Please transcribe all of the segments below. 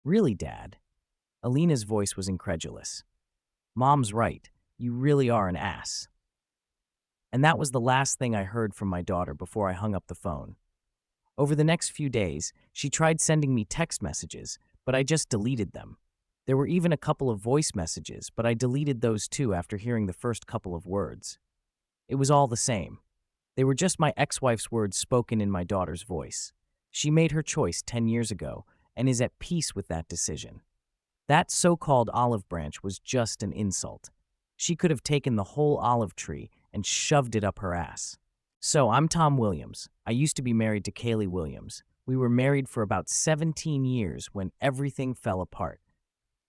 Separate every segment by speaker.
Speaker 1: Really, Dad? Alina's voice was incredulous. Mom's right. You really are an ass. And that was the last thing I heard from my daughter before I hung up the phone. Over the next few days, she tried sending me text messages, but I just deleted them. There were even a couple of voice messages, but I deleted those too after hearing the first couple of words. It was all the same. They were just my ex-wife's words spoken in my daughter's voice. She made her choice 10 years ago and is at peace with that decision. That so-called olive branch was just an insult. She could have taken the whole olive tree and shoved it up her ass. So, I'm Tom Williams. I used to be married to Kaylee Williams. We were married for about 17 years when everything fell apart.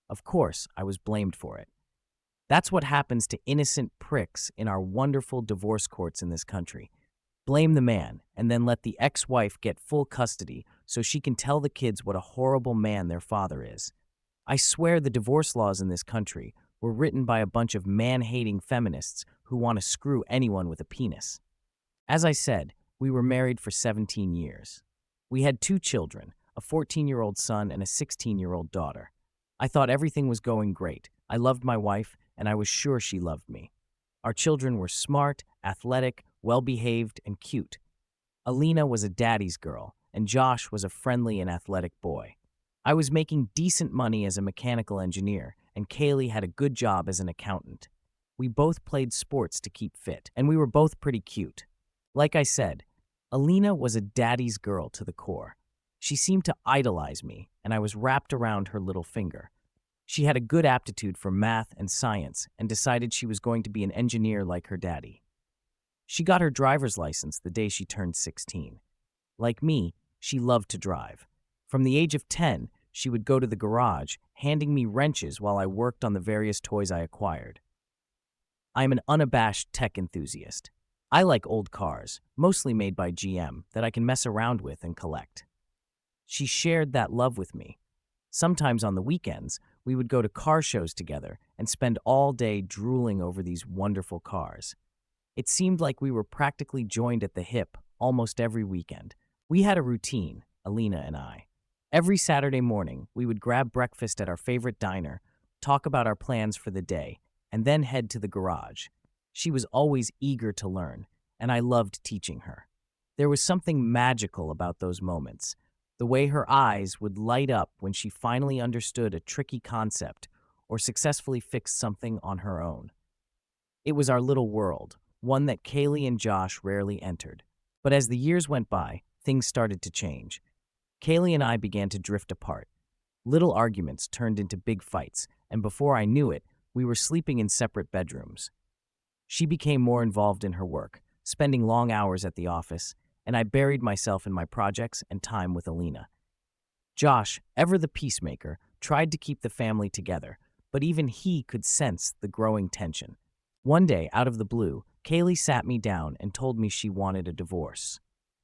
Speaker 1: Of course, I was blamed for it. That's what happens to innocent pricks in our wonderful divorce courts in this country. Blame the man, and then let the ex-wife get full custody so she can tell the kids what a horrible man their father is. I swear the divorce laws in this country were written by a bunch of man-hating feminists who want to screw anyone with a penis. As I said, we were married for 17 years. We had 2 children, a 14-year-old son and a 16-year-old daughter. I thought everything was going great. I loved my wife, and I was sure she loved me. Our children were smart, athletic, well-behaved, and cute. Alina was a daddy's girl, and Josh was a friendly and athletic boy. I was making decent money as a mechanical engineer, and Kaylee had a good job as an accountant. We both played sports to keep fit, and we were both pretty cute. Like I said, Alina was a daddy's girl to the core. She seemed to idolize me, and I was wrapped around her little finger. She had a good aptitude for math and science and decided she was going to be an engineer like her daddy. She got her driver's license the day she turned 16. Like me, she loved to drive. From the age of 10, she would go to the garage, handing me wrenches while I worked on the various toys I acquired. I am an unabashed tech enthusiast. I like old cars, mostly made by GM, that I can mess around with and collect. She shared that love with me. Sometimes on the weekends, we would go to car shows together and spend all day drooling over these wonderful cars. It seemed like we were practically joined at the hip almost every weekend. We had a routine, Alina and I. Every Saturday morning, we would grab breakfast at our favorite diner, talk about our plans for the day, and then head to the garage. She was always eager to learn, and I loved teaching her. There was something magical about those moments. The way her eyes would light up when she finally understood a tricky concept or successfully fixed something on her own. It was our little world, one that Kaylee and Josh rarely entered. But as the years went by, things started to change. Kaylee and I began to drift apart. Little arguments turned into big fights, and before I knew it, we were sleeping in separate bedrooms. She became more involved in her work, spending long hours at the office, and I buried myself in my projects and time with Alina. Josh, ever the peacemaker, tried to keep the family together, but even he could sense the growing tension. One day, out of the blue, Kaylee sat me down and told me she wanted a divorce.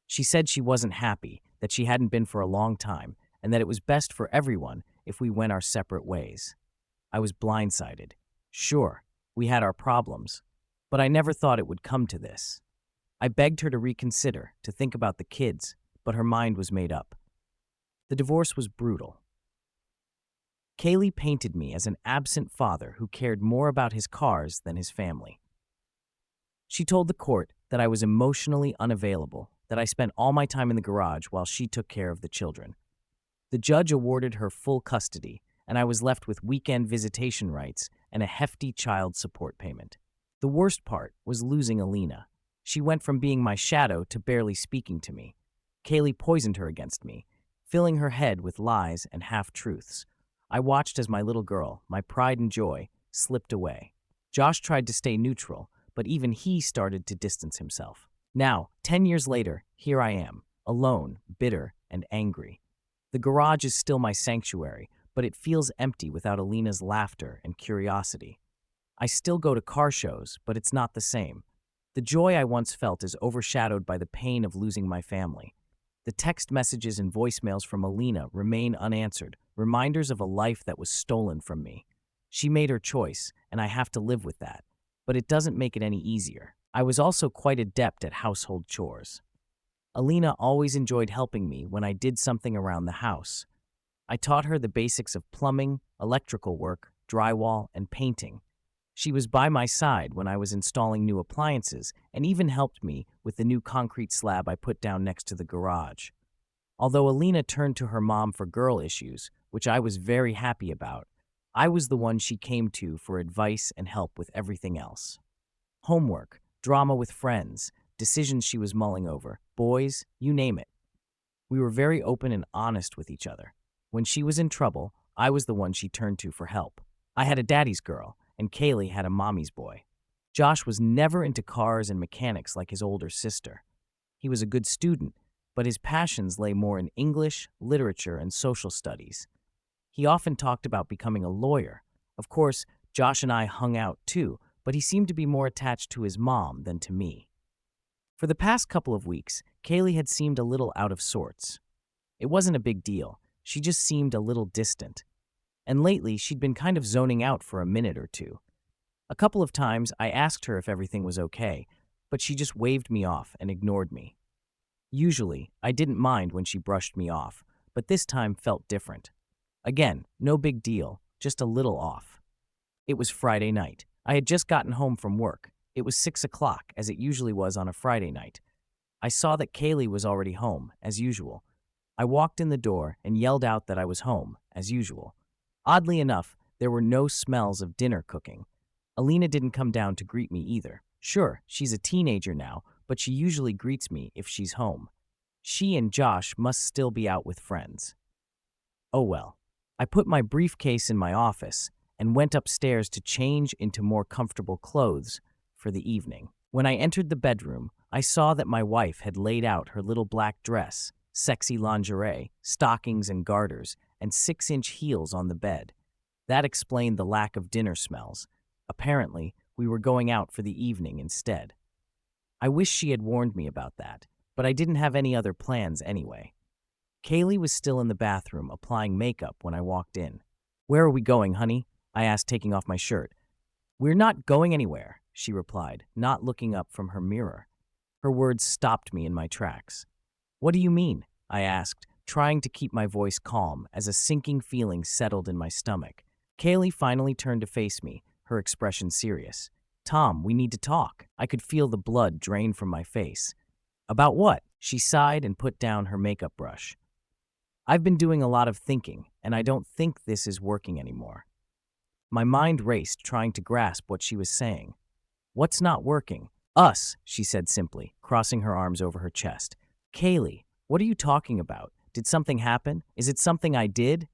Speaker 1: She said she wasn't happy, that she hadn't been for a long time, and that it was best for everyone if we went our separate ways. I was blindsided. Sure, we had our problems, but I never thought it would come to this. I begged her to reconsider, to think about the kids, but her mind was made up. The divorce was brutal. Kaylee painted me as an absent father who cared more about his cars than his family. She told the court that I was emotionally unavailable, that I spent all my time in the garage while she took care of the children. The judge awarded her full custody, and I was left with weekend visitation rights and a hefty child support payment. The worst part was losing Alina. She went from being my shadow to barely speaking to me. Kaylee poisoned her against me, filling her head with lies and half-truths. I watched as my little girl, my pride and joy, slipped away. Josh tried to stay neutral, but even he started to distance himself. Now, 10 years later, here I am, alone, bitter, and angry. The garage is still my sanctuary, but it feels empty without Alina's laughter and curiosity. I still go to car shows, but it's not the same. The joy I once felt is overshadowed by the pain of losing my family. The text messages and voicemails from Alina remain unanswered, reminders of a life that was stolen from me. She made her choice, and I have to live with that. But it doesn't make it any easier. I was also quite adept at household chores. Alina always enjoyed helping me when I did something around the house. I taught her the basics of plumbing, electrical work, drywall, and painting. She was by my side when I was installing new appliances and even helped me with the new concrete slab I put down next to the garage. Although Alina turned to her mom for girl issues, which I was very happy about, I was the one she came to for advice and help with everything else. Homework, drama with friends, decisions she was mulling over, boys, you name it. We were very open and honest with each other. When she was in trouble, I was the one she turned to for help. I had a daddy's girl, and Kaylee had a mommy's boy. Josh was never into cars and mechanics like his older sister. He was a good student, but his passions lay more in English, literature, and social studies. He often talked about becoming a lawyer. Of course, Josh and I hung out too, but he seemed to be more attached to his mom than to me. For the past couple of weeks, Kaylee had seemed a little out of sorts. It wasn't a big deal, she just seemed a little distant. And lately, she'd been kind of zoning out for a minute or two. A couple of times, I asked her if everything was okay, but she just waved me off and ignored me. Usually, I didn't mind when she brushed me off, but this time felt different. Again, no big deal, just a little off. It was Friday night. I had just gotten home from work. It was 6 o'clock, as it usually was on a Friday night. I saw that Kaylee was already home, as usual. I walked in the door and yelled out that I was home, as usual. Oddly enough, there were no smells of dinner cooking. Alina didn't come down to greet me either. Sure, she's a teenager now, but she usually greets me if she's home. She and Josh must still be out with friends. Oh well. I put my briefcase in my office and went upstairs to change into more comfortable clothes for the evening. When I entered the bedroom, I saw that my wife had laid out her little black dress, sexy lingerie, stockings and garters, and 6-inch heels on the bed. That explained the lack of dinner smells. Apparently, we were going out for the evening instead. I wish she had warned me about that, but I didn't have any other plans anyway. Kaylee was still in the bathroom applying makeup when I walked in. "Where are we going, honey?" I asked, taking off my shirt. "We're not going anywhere," she replied, not looking up from her mirror. Her words stopped me in my tracks. "What do you mean?" I asked, trying to keep my voice calm as a sinking feeling settled in my stomach. Kaylee finally turned to face me, her expression serious. "Tom, we need to talk." I could feel the blood drain from my face. "About what?" She sighed and put down her makeup brush. "I've been doing a lot of thinking, and I don't think this is working anymore." My mind raced, trying to grasp what she was saying. "What's not working?" "Us," she said simply, crossing her arms over her chest. "Kaylee, what are you talking about? Did something happen? Is it something I did?"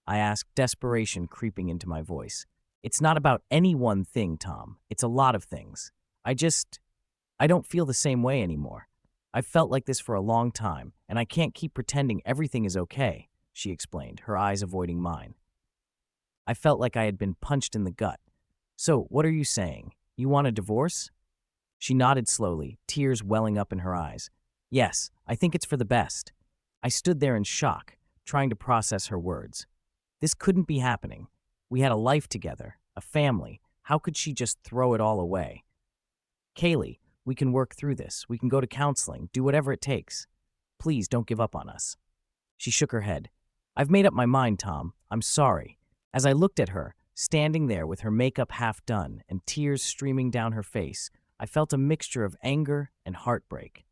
Speaker 1: I asked, desperation creeping into my voice. "It's not about any one thing, Tom. It's a lot of things. I don't feel the same way anymore. I've felt like this for a long time, and I can't keep pretending everything is okay," she explained, her eyes avoiding mine. I felt like I had been punched in the gut. "So, what are you saying? You want a divorce?" She nodded slowly, tears welling up in her eyes. "Yes, I think it's for the best." I stood there in shock, trying to process her words. This couldn't be happening. We had a life together, a family. How could she just throw it all away? "Kaylee, we can work through this. We can go to counseling, do whatever it takes. Please don't give up on us." She shook her head. "I've made up my mind, Tom. I'm sorry." As I looked at her, standing there with her makeup half done and tears streaming down her face, I felt a mixture of anger and heartbreak.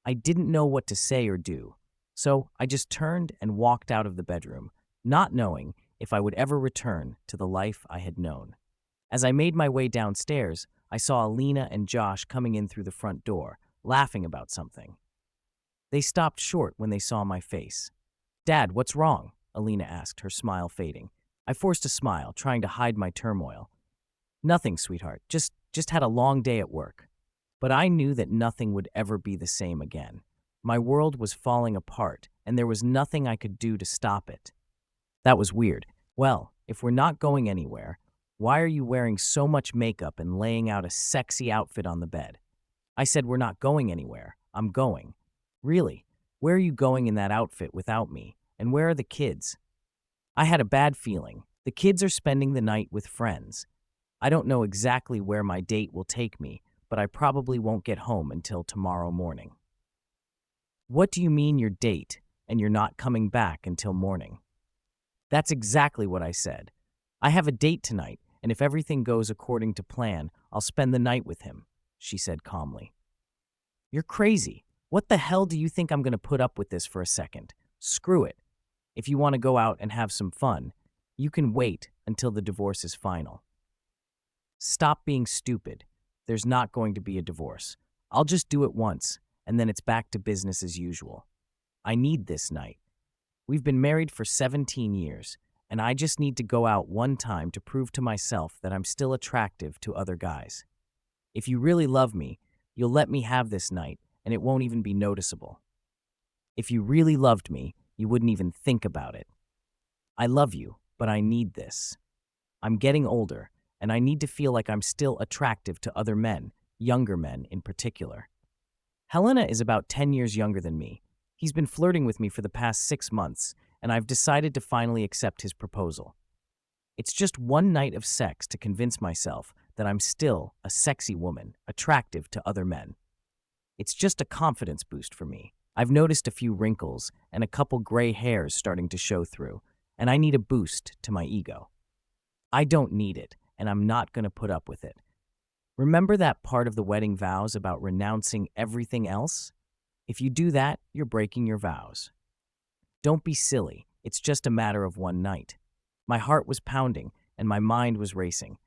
Speaker 1: I didn't know what to say or do, so I just turned and walked out of the bedroom, not knowing if I would ever return to the life I had known. As I made my way downstairs, I saw Alina and Josh coming in through the front door, laughing about something. They stopped short when they saw my face. "Dad, what's wrong?" Alina asked, her smile fading. I forced a smile, trying to hide my turmoil. "Nothing, sweetheart. Just had a long day at work." But I knew that nothing would ever be the same again. My world was falling apart, and there was nothing I could do to stop it. That was weird. "Well, if we're not going anywhere, why are you wearing so much makeup and laying out a sexy outfit on the bed?" I said, "We're not going anywhere. I'm going." "Really? Where are you going in that outfit without me? And where are the kids?" I had a bad feeling. The kids are spending the night with friends. I don't know exactly where my date will take me, but I probably won't get home until tomorrow morning. "What do you mean your date, and you're not coming back until morning?" That's exactly what I said. I have a date tonight, and if everything goes according to plan, I'll spend the night with him, she said calmly. You're crazy. What the hell do you think I'm going to put up with this for a second? Screw it. If you want to go out and have some fun, you can wait until the divorce is final. Stop being stupid. There's not going to be a divorce. I'll just do it once, and then it's back to business as usual. I need this night. We've been married for 17 years, and I just need to go out one time to prove to myself that I'm still attractive to other guys. If you really love me, you'll let me have this night, and it won't even be noticeable. If you really loved me, you wouldn't even think about it. I love you, but I need this. I'm getting older, and I need to feel like I'm still attractive to other men, younger men in particular. Helena is about 10 years younger than me. He's been flirting with me for the past 6 months, and I've decided to finally accept his proposal. It's just one night of sex to convince myself that I'm still a sexy woman, attractive to other men. It's just a confidence boost for me. I've noticed a few wrinkles and a couple gray hairs starting to show through, and I need a boost to my ego. I don't need it, and I'm not going to put up with it. Remember that part of the wedding vows about renouncing everything else? If you do that, you're breaking your vows. Don't be silly. It's just a matter of one night. My heart was pounding, and my mind was racing.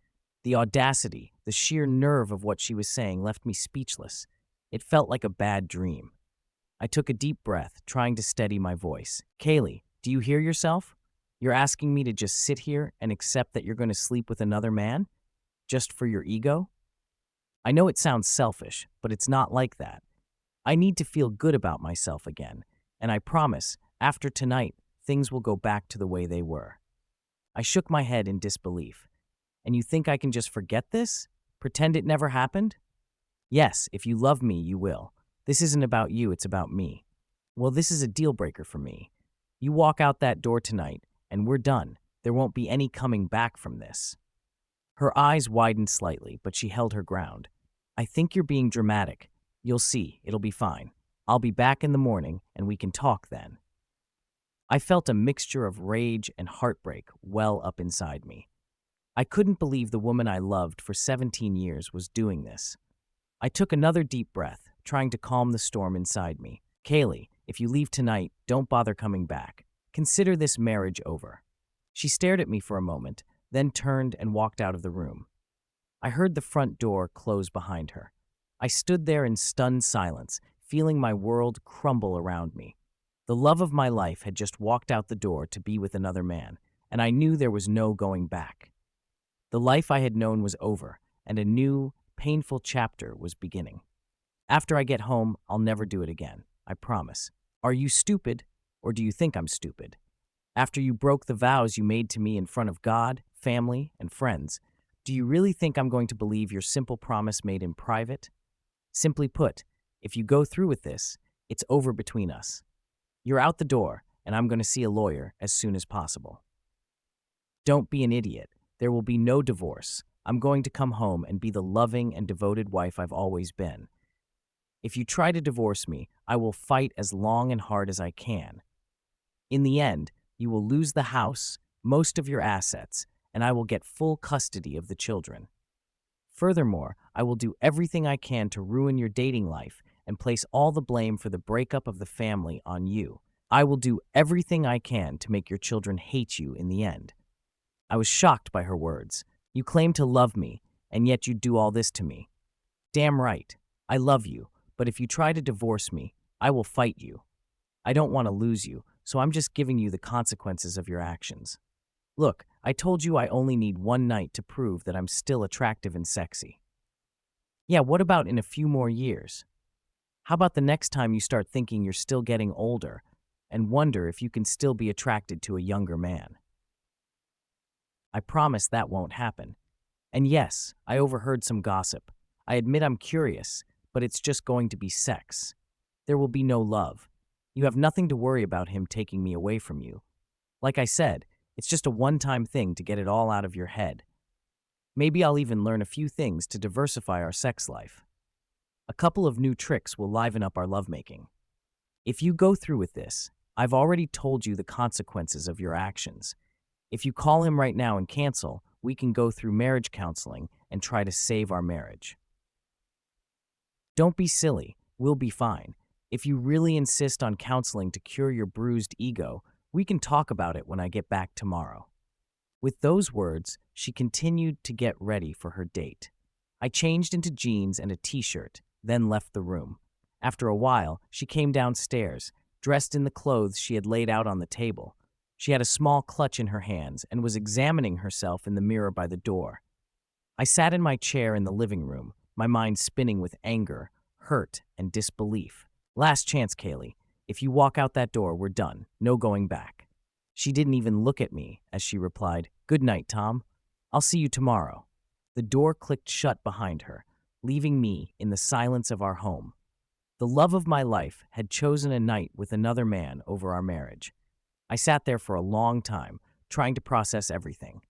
Speaker 1: The audacity, the sheer nerve of what she was saying left me speechless. It felt like a bad dream. I took a deep breath, trying to steady my voice. Kaylee, do you hear yourself? You're asking me to just sit here and accept that you're going to sleep with another man? Just for your ego? I know it sounds selfish, but it's not like that. I need to feel good about myself again, and I promise, after tonight, things will go back to the way they were. I shook my head in disbelief. And you think I can just forget this? Pretend it never happened? Yes, if you love me, you will. This isn't about you, it's about me. Well, this is a deal breaker for me. You walk out that door tonight, and we're done. There won't be any coming back from this. Her eyes widened slightly, but she held her ground. I think you're being dramatic. You'll see, it'll be fine. I'll be back in the morning, and we can talk then. I felt a mixture of rage and heartbreak well up inside me. I couldn't believe the woman I loved for 17 years was doing this. I took another deep breath, trying to calm the storm inside me. Kaylee, if you leave tonight, don't bother coming back. Consider this marriage over. She stared at me for a moment, then turned and walked out of the room. I heard the front door close behind her. I stood there in stunned silence, feeling my world crumble around me. The love of my life had just walked out the door to be with another man, and I knew there was no going back. The life I had known was over, and a new, painful chapter was beginning. After I get home, I'll never do it again, I promise. Are you stupid, or do you think I'm stupid? After you broke the vows you made to me in front of God, family, and friends, do you really think I'm going to believe your simple promise made in private? Simply put, if you go through with this, it's over between us. You're out the door, and I'm going to see a lawyer as soon as possible. Don't be an idiot. There will be no divorce. I'm going to come home and be the loving and devoted wife I've always been. If you try to divorce me, I will fight as long and hard as I can. In the end, you will lose the house, most of your assets, and I will get full custody of the children. Furthermore, I will do everything I can to ruin your dating life and place all the blame for the breakup of the family on you. I will do everything I can to make your children hate you in the end. I was shocked by her words. You claim to love me, and yet you do all this to me. Damn right. I love you, but if you try to divorce me, I will fight you. I don't want to lose you, so I'm just giving you the consequences of your actions. Look, I told you I only need one night to prove that I'm still attractive and sexy. Yeah, what about in a few more years? How about the next time you start thinking you're still getting older and wonder if you can still be attracted to a younger man? I promise that won't happen. And yes, I overheard some gossip. I admit I'm curious, but it's just going to be sex. There will be no love. You have nothing to worry about him taking me away from you. Like I said, it's just a one-time thing to get it all out of your head. Maybe I'll even learn a few things to diversify our sex life. A couple of new tricks will liven up our lovemaking. If you go through with this, I've already told you the consequences of your actions. If you call him right now and cancel, we can go through marriage counseling and try to save our marriage. Don't be silly. We'll be fine. If you really insist on counseling to cure your bruised ego, we can talk about it when I get back tomorrow. With those words, she continued to get ready for her date. I changed into jeans and a t-shirt, then left the room. After a while, she came downstairs, dressed in the clothes she had laid out on the table. She had a small clutch in her hands and was examining herself in the mirror by the door. I sat in my chair in the living room, my mind spinning with anger, hurt, and disbelief. Last chance, Kaylee. If you walk out that door, we're done. No going back. She didn't even look at me as she replied, "Good night, Tom. I'll see you tomorrow." The door clicked shut behind her, leaving me in the silence of our home. The love of my life had chosen a night with another man over our marriage. I sat there for a long time, trying to process everything.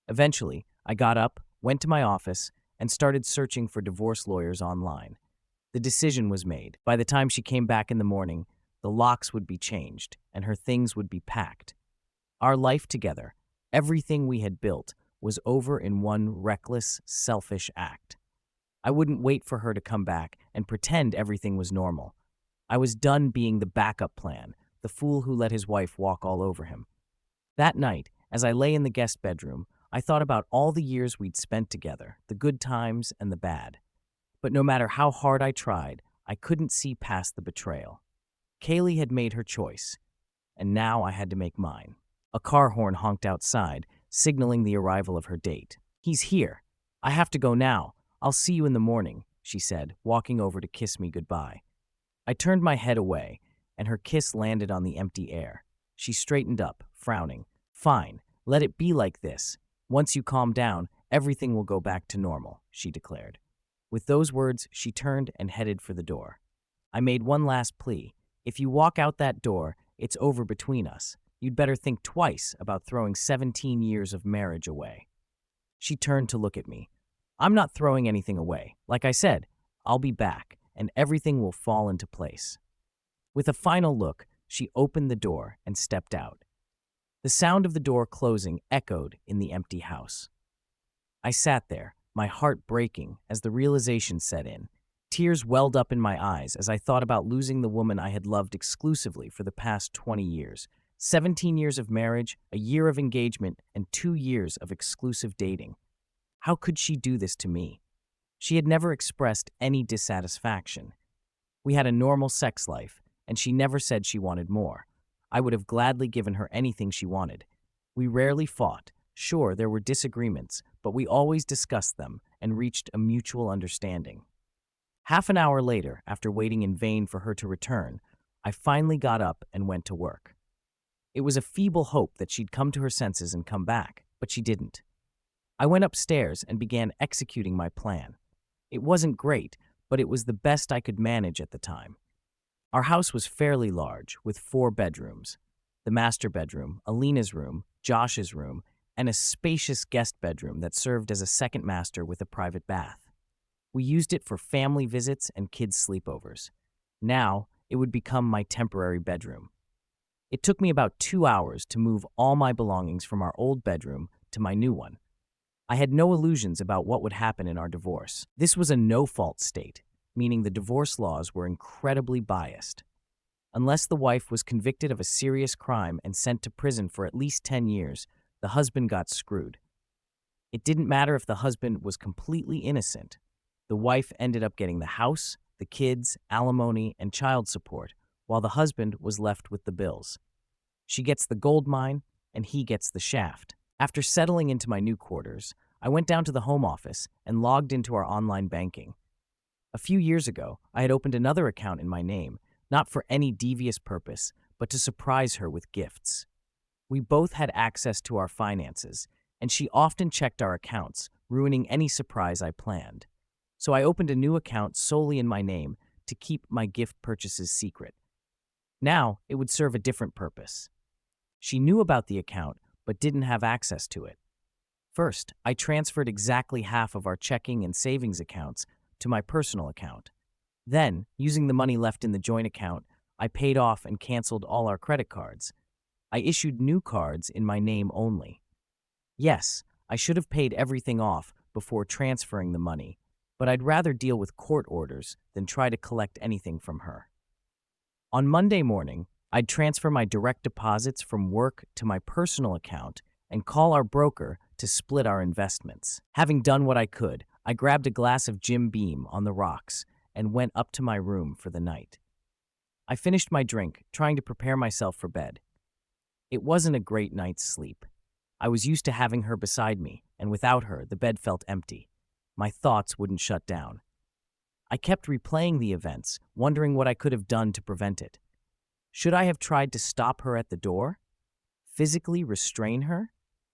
Speaker 1: Eventually, I got up, went to my office, and started searching for divorce lawyers online. The decision was made. By the time she came back in the morning, the locks would be changed and her things would be packed. Our life together, everything we had built, was over in one reckless, selfish act. I wouldn't wait for her to come back and pretend everything was normal. I was done being the backup plan, the fool who let his wife walk all over him. That night, as I lay in the guest bedroom, I thought about all the years we'd spent together, the good times and the bad. But no matter how hard I tried, I couldn't see past the betrayal. Kaylee had made her choice, and now I had to make mine. A car horn honked outside, signaling the arrival of her date. "He's here. I have to go now. I'll see you in the morning," she said, walking over to kiss me goodbye. I turned my head away, and her kiss landed on the empty air. She straightened up, frowning. "Fine, let it be like this. Once you calm down, everything will go back to normal," she declared. With those words, she turned and headed for the door. I made one last plea. "If you walk out that door, it's over between us. You'd better think twice about throwing 17 years of marriage away." She turned to look at me. "I'm not throwing anything away. Like I said, I'll be back, and everything will fall into place." With a final look, she opened the door and stepped out. The sound of the door closing echoed in the empty house. I sat there, my heart breaking as the realization set in. Tears welled up in my eyes as I thought about losing the woman I had loved exclusively for the past 20 years. 17 years of marriage, a year of engagement, and 2 years of exclusive dating. How could she do this to me? She had never expressed any dissatisfaction. We had a normal sex life, and she never said she wanted more. I would have gladly given her anything she wanted. We rarely fought. Sure, there were disagreements, but we always discussed them and reached a mutual understanding. Half an hour later, after waiting in vain for her to return, I finally got up and went to work. It was a feeble hope that she'd come to her senses and come back, but she didn't. I went upstairs and began executing my plan. It wasn't great, but it was the best I could manage at the time. Our house was fairly large, with 4 bedrooms. The master bedroom, Alina's room, Josh's room, and a spacious guest bedroom that served as a second master with a private bath. We used it for family visits and kids' sleepovers. Now, it would become my temporary bedroom. It took me about 2 hours to move all my belongings from our old bedroom to my new one. I had no illusions about what would happen in our divorce. This was a no-fault state, meaning the divorce laws were incredibly biased. Unless the wife was convicted of a serious crime and sent to prison for at least 10 years, the husband got screwed. It didn't matter if the husband was completely innocent. The wife ended up getting the house, the kids, alimony, and child support, while the husband was left with the bills. She gets the gold mine, and he gets the shaft. After settling into my new quarters, I went down to the home office and logged into our online banking. A few years ago, I had opened another account in my name, not for any devious purpose, but to surprise her with gifts. We both had access to our finances, and she often checked our accounts, ruining any surprise I planned. So I opened a new account solely in my name to keep my gift purchases secret. Now, it would serve a different purpose. She knew about the account, but didn't have access to it. First, I transferred exactly half of our checking and savings accounts to my personal account. Then, using the money left in the joint account, I paid off and canceled all our credit cards. I issued new cards in my name only. Yes, I should have paid everything off before transferring the money, but I'd rather deal with court orders than try to collect anything from her. On Monday morning, I'd transfer my direct deposits from work to my personal account and call our broker to split our investments. Having done what I could, I grabbed a glass of Jim Beam on the rocks and went up to my room for the night. I finished my drink, trying to prepare myself for bed. It wasn't a great night's sleep. I was used to having her beside me, and without her, the bed felt empty. My thoughts wouldn't shut down. I kept replaying the events, wondering what I could have done to prevent it. Should I have tried to stop her at the door? Physically restrain her?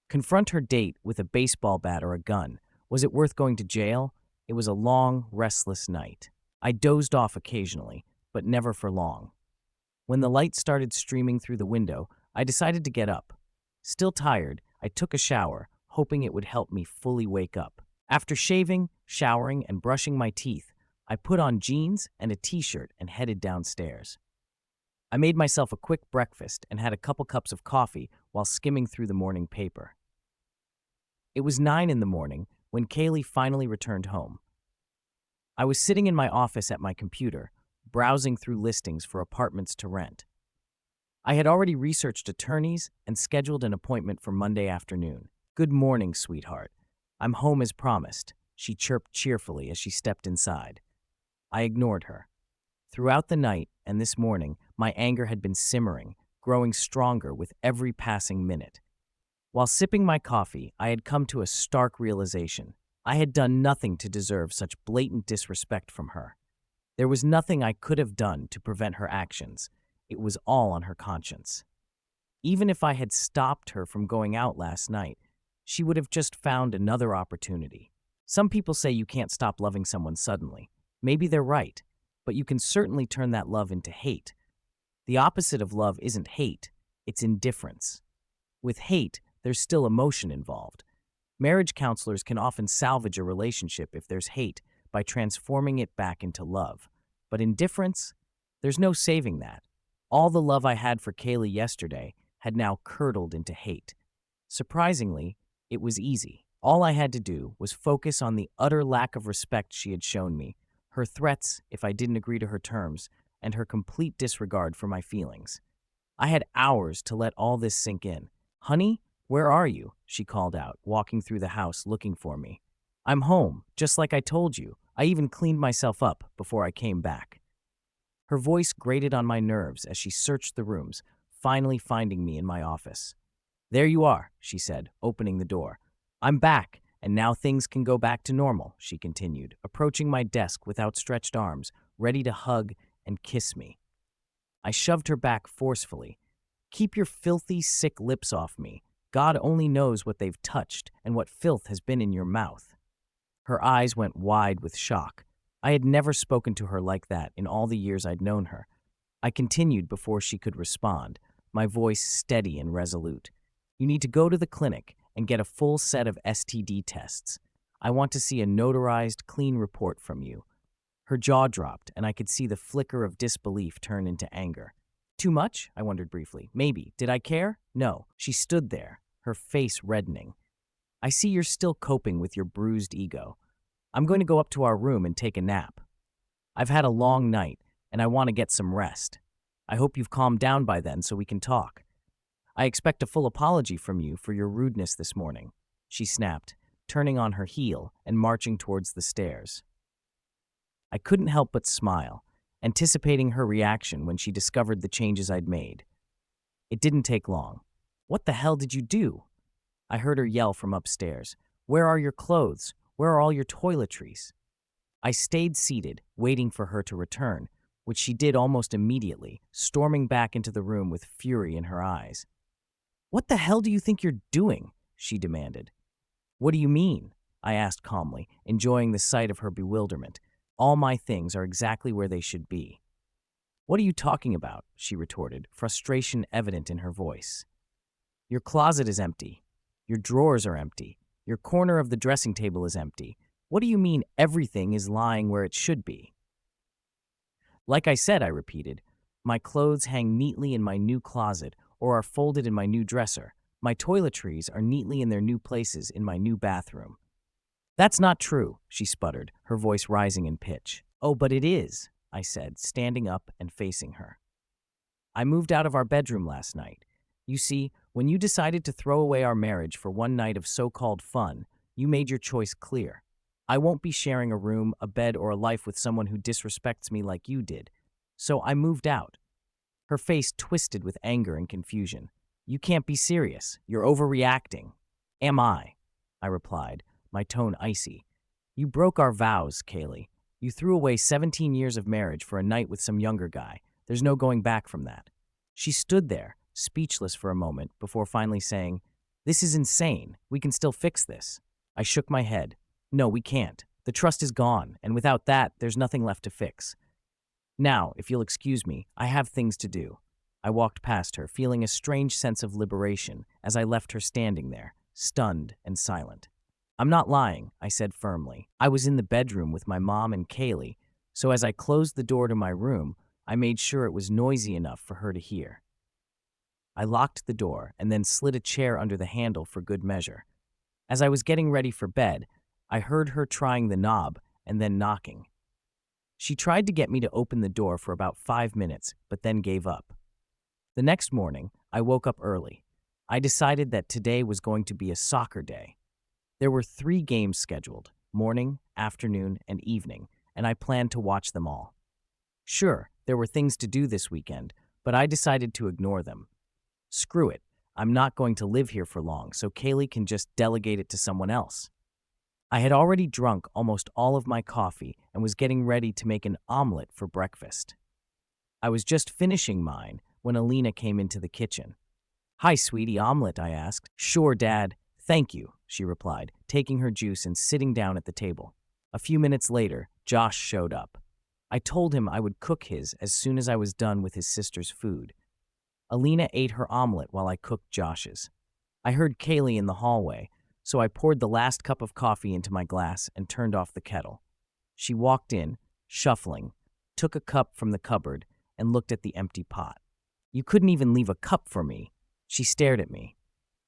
Speaker 1: Confront her date with a baseball bat or a gun? Was it worth going to jail? It was a long, restless night. I dozed off occasionally, but never for long. When the light started streaming through the window, I decided to get up. Still tired, I took a shower, hoping it would help me fully wake up. After shaving, showering, and brushing my teeth, I put on jeans and a t-shirt and headed downstairs. I made myself a quick breakfast and had a couple cups of coffee while skimming through the morning paper. It was 9 in the morning when Kaylee finally returned home. I was sitting in my office at my computer, browsing through listings for apartments to rent. I had already researched attorneys and scheduled an appointment for Monday afternoon. "Good morning, sweetheart. I'm home as promised," she chirped cheerfully as she stepped inside. I ignored her. Throughout the night and this morning, my anger had been simmering, growing stronger with every passing minute. While sipping my coffee, I had come to a stark realization. I had done nothing to deserve such blatant disrespect from her. There was nothing I could have done to prevent her actions. It was all on her conscience. Even if I had stopped her from going out last night, she would have just found another opportunity. Some people say you can't stop loving someone suddenly. Maybe they're right, but you can certainly turn that love into hate. The opposite of love isn't hate, it's indifference. With hate, there's still emotion involved. Marriage counselors can often salvage a relationship if there's hate by transforming it back into love. But indifference, there's no saving that. All the love I had for Kaylee yesterday had now curdled into hate. Surprisingly, it was easy. All I had to do was focus on the utter lack of respect she had shown me, her threats if I didn't agree to her terms, and her complete disregard for my feelings. I had hours to let all this sink in. "Honey, where are you?" she called out, walking through the house looking for me. "I'm home, just like I told you. I even cleaned myself up before I came back." Her voice grated on my nerves as she searched the rooms, finally finding me in my office. "There you are," she said, opening the door. "I'm back, and now things can go back to normal," she continued, approaching my desk with outstretched arms, ready to hug and kiss me. I shoved her back forcefully. "Keep your filthy, sick lips off me. God only knows what they've touched and what filth has been in your mouth." Her eyes went wide with shock. I had never spoken to her like that in all the years I'd known her. I continued before she could respond, my voice steady and resolute. "You need to go to the clinic and get a full set of STD tests. I want to see a notarized, clean report from you." Her jaw dropped, and I could see the flicker of disbelief turn into anger. "Too much?" I wondered briefly. "Maybe. Did I care?" "No." She stood there, her face reddening. "I see you're still coping with your bruised ego. I'm going to go up to our room and take a nap. I've had a long night, and I want to get some rest. I hope you've calmed down by then so we can talk. I expect a full apology from you for your rudeness this morning," she snapped, turning on her heel and marching towards the stairs. I couldn't help but smile, anticipating her reaction when she discovered the changes I'd made. It didn't take long. "What the hell did you do?" I heard her yell from upstairs. "Where are your clothes? Where are all your toiletries?" I stayed seated, waiting for her to return, which she did almost immediately, storming back into the room with fury in her eyes. "What the hell do you think you're doing?" she demanded. "What do you mean?" I asked calmly, enjoying the sight of her bewilderment. "All my things are exactly where they should be." "What are you talking about?" she retorted, frustration evident in her voice. "Your closet is empty. Your drawers are empty. Your corner of the dressing table is empty. What do you mean everything is lying where it should be?" "Like I said," I repeated, "my clothes hang neatly in my new closet or are folded in my new dresser. My toiletries are neatly in their new places in my new bathroom. That's not true, she sputtered, her voice rising in pitch. Oh, but it is, I said, standing up and facing her. I moved out of our bedroom last night. You see, when you decided to throw away our marriage for one night of so-called fun, you made your choice clear. I won't be sharing a room, a bed, or a life with someone who disrespects me like you did. So I moved out. Her face twisted with anger and confusion. You can't be serious. You're overreacting. Am I? I replied, my tone icy. You broke our vows, Kaylee. You threw away 17 years of marriage for a night with some younger guy. There's no going back from that. She stood there, speechless for a moment, before finally saying, This is insane. We can still fix this. I shook my head. No, we can't. The trust is gone, and without that, there's nothing left to fix. Now, if you'll excuse me, I have things to do. I walked past her, feeling a strange sense of liberation as I left her standing there, stunned and silent. I'm not lying, I said firmly. I was in the bedroom with my mom and Kaylee, so as I closed the door to my room, I made sure it was noisy enough for her to hear. I locked the door and then slid a chair under the handle for good measure. As I was getting ready for bed, I heard her trying the knob and then knocking. She tried to get me to open the door for about 5 minutes, but then gave up. The next morning, I woke up early. I decided that today was going to be a soccer day. There were 3 games scheduled, morning, afternoon, and evening, and I planned to watch them all. Sure, there were things to do this weekend, but I decided to ignore them. Screw it, I'm not going to live here for long, so Kaylee can just delegate it to someone else. I had already drunk almost all of my coffee and was getting ready to make an omelet for breakfast. I was just finishing mine when Alina came into the kitchen. Hi, sweetie, omelet, I asked. Sure, Dad. Thank you, she replied, taking her juice and sitting down at the table. A few minutes later, Josh showed up. I told him I would cook his as soon as I was done with his sister's food. Alina ate her omelet while I cooked Josh's. I heard Kaylee in the hallway, so I poured the last cup of coffee into my glass and turned off the kettle. She walked in, shuffling, took a cup from the cupboard, and looked at the empty pot. You couldn't even leave a cup for me. She stared at me.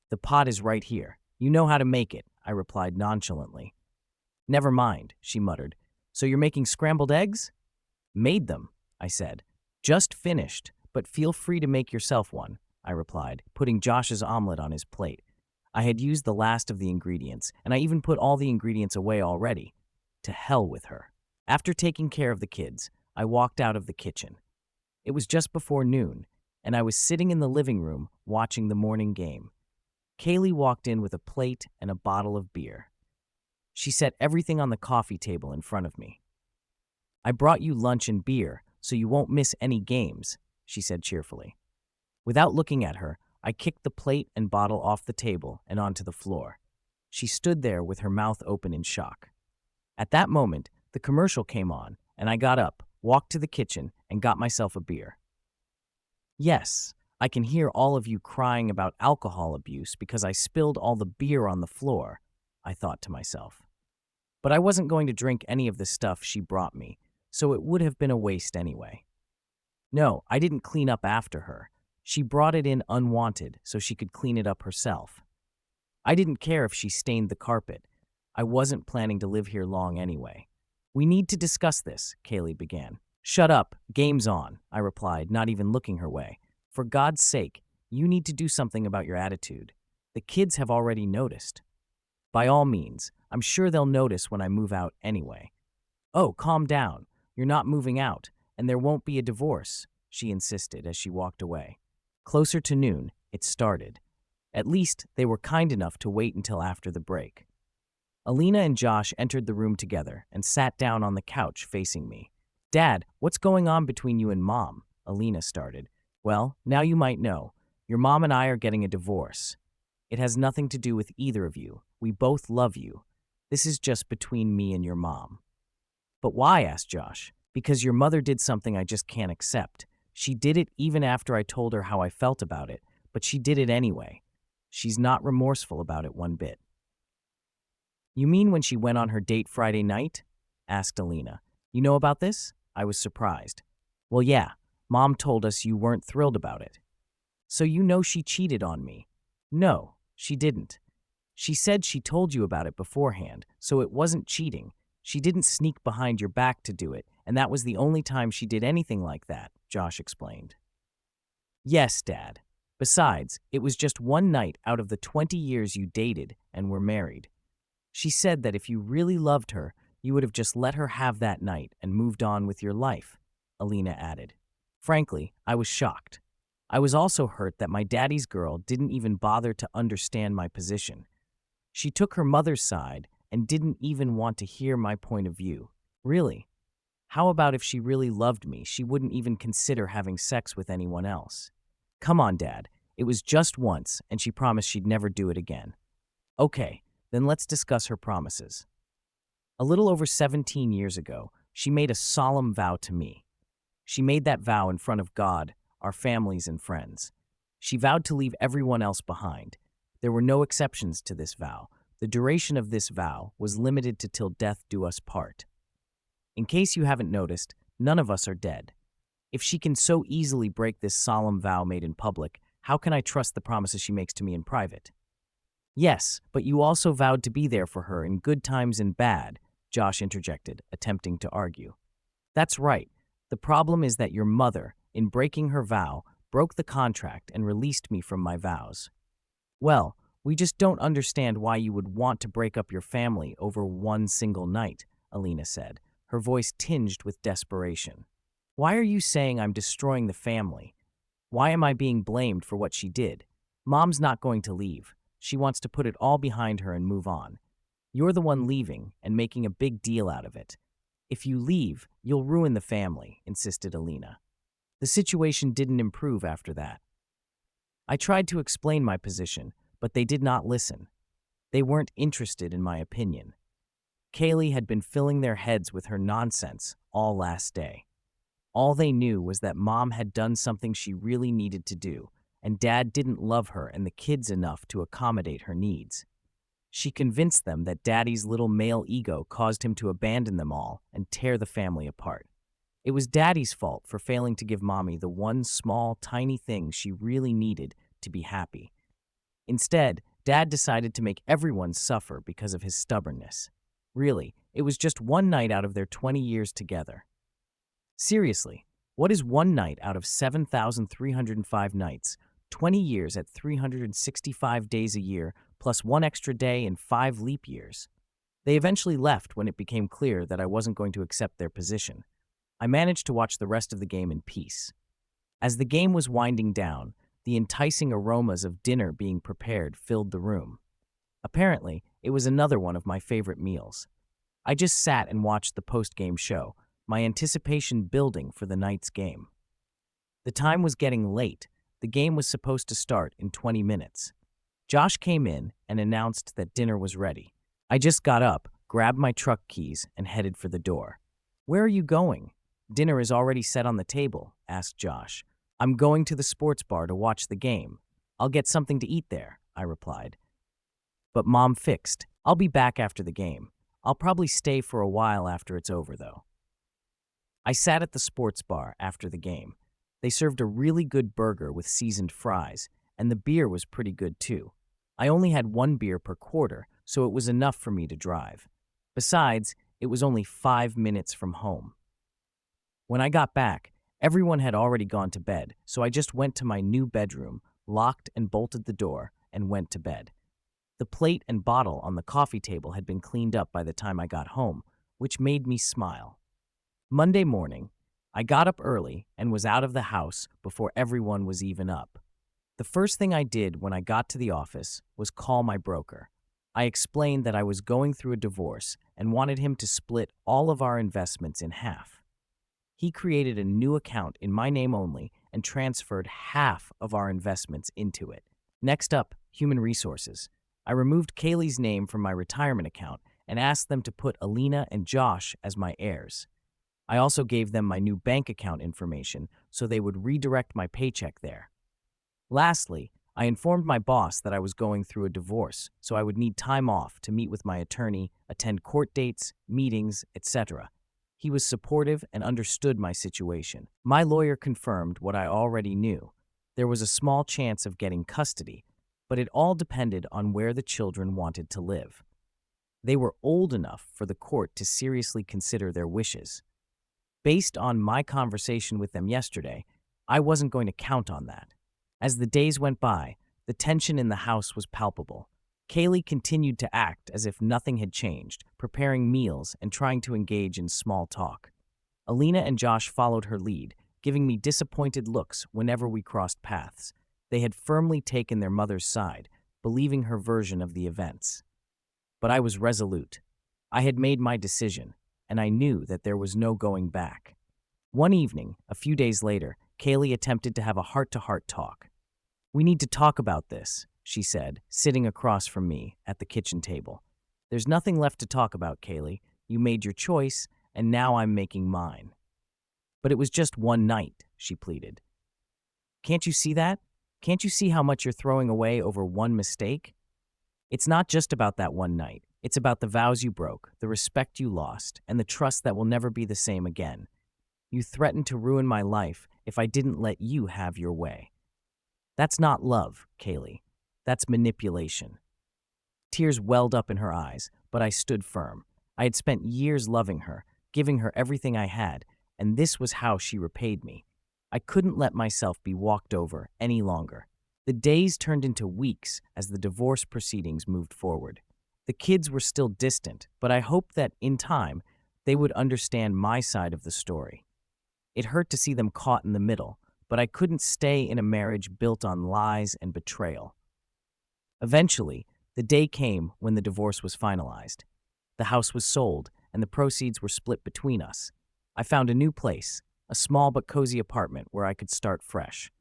Speaker 1: The pot is right here. You know how to make it, I replied nonchalantly. Never mind, she muttered. So you're making scrambled eggs? Made them, I said. Just finished, but feel free to make yourself one, I replied, putting Josh's omelet on his plate. I had used the last of the ingredients, and I even put all the ingredients away already. To hell with her. After taking care of the kids, I walked out of the kitchen. It was just before noon, and I was sitting in the living room watching the morning game. Kaylee walked in with a plate and a bottle of beer. She set everything on the coffee table in front of me. I brought you lunch and beer, so you won't miss any games, she said cheerfully. Without looking at her, I kicked the plate and bottle off the table and onto the floor. She stood there with her mouth open in shock. At that moment, the commercial came on, and I got up, walked to the kitchen, and got myself a beer. Yes, I can hear all of you crying about alcohol abuse because I spilled all the beer on the floor, I thought to myself. But I wasn't going to drink any of the stuff she brought me, so it would have been a waste anyway. No, I didn't clean up after her. She brought it in unwanted so she could clean it up herself. I didn't care if she stained the carpet. I wasn't planning to live here long anyway. We need to discuss this, Kaylee began. Shut up, game's on, I replied, not even looking her way. For God's sake, you need to do something about your attitude. The kids have already noticed. By all means, I'm sure they'll notice when I move out anyway. Oh, calm down. You're not moving out, and there won't be a divorce, she insisted as she walked away. Closer to noon, it started. At least, they were kind enough to wait until after the break. Alina and Josh entered the room together and sat down on the couch facing me. Dad, what's going on between you and Mom? Alina started. Well, now you might know. Your mom and I are getting a divorce. It has nothing to do with either of you. We both love you. This is just between me and your mom. But why? Asked Josh. Because your mother did something I just can't accept. She did it even after I told her how I felt about it, but she did it anyway. She's not remorseful about it one bit. You mean when she went on her date Friday night? Asked Alina. You know about this? I was surprised. Well, yeah. Mom told us you weren't thrilled about it. So you know she cheated on me. No, she didn't. She said she told you about it beforehand, so it wasn't cheating. She didn't sneak behind your back to do it, and that was the only time she did anything like that, Josh explained. Yes, Dad. Besides, it was just one night out of the 20 years you dated and were married. She said that if you really loved her, you would have just let her have that night and moved on with your life, Alina added. Frankly, I was shocked. I was also hurt that my daddy's girl didn't even bother to understand my position. She took her mother's side and didn't even want to hear my point of view. Really? How about if she really loved me, she wouldn't even consider having sex with anyone else? Come on, Dad. It was just once, and she promised she'd never do it again. Okay, then let's discuss her promises. A little over 17 years ago, she made a solemn vow to me. She made that vow in front of God, our families, and friends. She vowed to leave everyone else behind. There were no exceptions to this vow. The duration of this vow was limited to till death do us part. In case you haven't noticed, none of us are dead. If she can so easily break this solemn vow made in public, how can I trust the promises she makes to me in private? Yes, but you also vowed to be there for her in good times and bad, Josh interjected, attempting to argue. That's right. The problem is that your mother, in breaking her vow, broke the contract and released me from my vows. Well, we just don't understand why you would want to break up your family over one single night, Alina said, her voice tinged with desperation. Why are you saying I'm destroying the family? Why am I being blamed for what she did? Mom's not going to leave. She wants to put it all behind her and move on. You're the one leaving and making a big deal out of it. If you leave, you'll ruin the family, insisted Alina. The situation didn't improve after that. I tried to explain my position, but they did not listen. They weren't interested in my opinion. Kaylee had been filling their heads with her nonsense all last day. All they knew was that Mom had done something she really needed to do, and Dad didn't love her and the kids enough to accommodate her needs. She convinced them that Daddy's little male ego caused him to abandon them all and tear the family apart. It was Daddy's fault for failing to give Mommy the one small, tiny thing she really needed to be happy. Instead, Dad decided to make everyone suffer because of his stubbornness. Really, it was just one night out of their 20 years together. Seriously, what is one night out of 7,305 nights, 20 years at 365 days a year, plus one extra day and 5 leap years? They eventually left when it became clear that I wasn't going to accept their position. I managed to watch the rest of the game in peace. As the game was winding down, the enticing aromas of dinner being prepared filled the room. Apparently, it was another one of my favorite meals. I just sat and watched the post-game show, my anticipation building for the night's game. The time was getting late. The game was supposed to start in 20 minutes. Josh came in and announced that dinner was ready. I just got up, grabbed my truck keys, and headed for the door. "Where are you going?" "Dinner is already set on the table," asked Josh. "I'm going to the sports bar to watch the game. I'll get something to eat there," I replied. But Mom fixed. "I'll be back after the game. I'll probably stay for a while after it's over, though." I sat at the sports bar after the game. They served a really good burger with seasoned fries, and the beer was pretty good too. I only had one beer per quarter, so it was enough for me to drive. Besides, it was only 5 minutes from home. When I got back, everyone had already gone to bed, so I just went to my new bedroom, locked and bolted the door, and went to bed. The plate and bottle on the coffee table had been cleaned up by the time I got home, which made me smile. Monday morning, I got up early and was out of the house before everyone was even up. The first thing I did when I got to the office was call my broker. I explained that I was going through a divorce and wanted him to split all of our investments in half. He created a new account in my name only and transferred half of our investments into it. Next up, human resources. I removed Kaylee's name from my retirement account and asked them to put Alina and Josh as my heirs. I also gave them my new bank account information so they would redirect my paycheck there. Lastly, I informed my boss that I was going through a divorce, so I would need time off to meet with my attorney, attend court dates, meetings, etc. He was supportive and understood my situation. My lawyer confirmed what I already knew. There was a small chance of getting custody, but it all depended on where the children wanted to live. They were old enough for the court to seriously consider their wishes. Based on my conversation with them yesterday, I wasn't going to count on that. As the days went by, the tension in the house was palpable. Kaylee continued to act as if nothing had changed, preparing meals and trying to engage in small talk. Alina and Josh followed her lead, giving me disappointed looks whenever we crossed paths. They had firmly taken their mother's side, believing her version of the events. But I was resolute. I had made my decision, and I knew that there was no going back. One evening, a few days later, Kaylee attempted to have a heart-to-heart talk. "We need to talk about this," she said, sitting across from me at the kitchen table. "There's nothing left to talk about, Kaylee. You made your choice, and now I'm making mine." "But it was just one night," she pleaded. "Can't you see that? Can't you see how much you're throwing away over one mistake? It's not just about that one night. It's about the vows you broke, the respect you lost, and the trust that will never be the same again. You threatened to ruin my life if I didn't let you have your way. That's not love, Kaylee. That's manipulation." Tears welled up in her eyes, but I stood firm. I had spent years loving her, giving her everything I had, and this was how she repaid me. I couldn't let myself be walked over any longer. The days turned into weeks as the divorce proceedings moved forward. The kids were still distant, but I hoped that, in time, they would understand my side of the story. It hurt to see them caught in the middle, but I couldn't stay in a marriage built on lies and betrayal. Eventually, the day came when the divorce was finalized. The house was sold, and the proceeds were split between us. I found a new place, a small but cozy apartment where I could start fresh.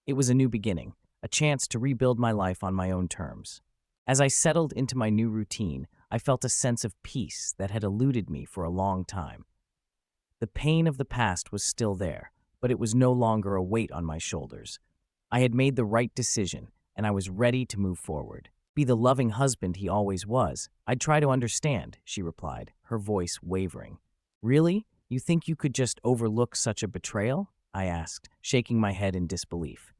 Speaker 1: It was a new beginning, a chance to rebuild my life on my own terms. As I settled into my new routine, I felt a sense of peace that had eluded me for a long time. The pain of the past was still there, but it was no longer a weight on my shoulders. I had made the right decision, and I was ready to move forward. "Be the loving husband he always was. I'd try to understand," she replied, her voice wavering. "Really? You think you could just overlook such a betrayal?" I asked, shaking my head in disbelief.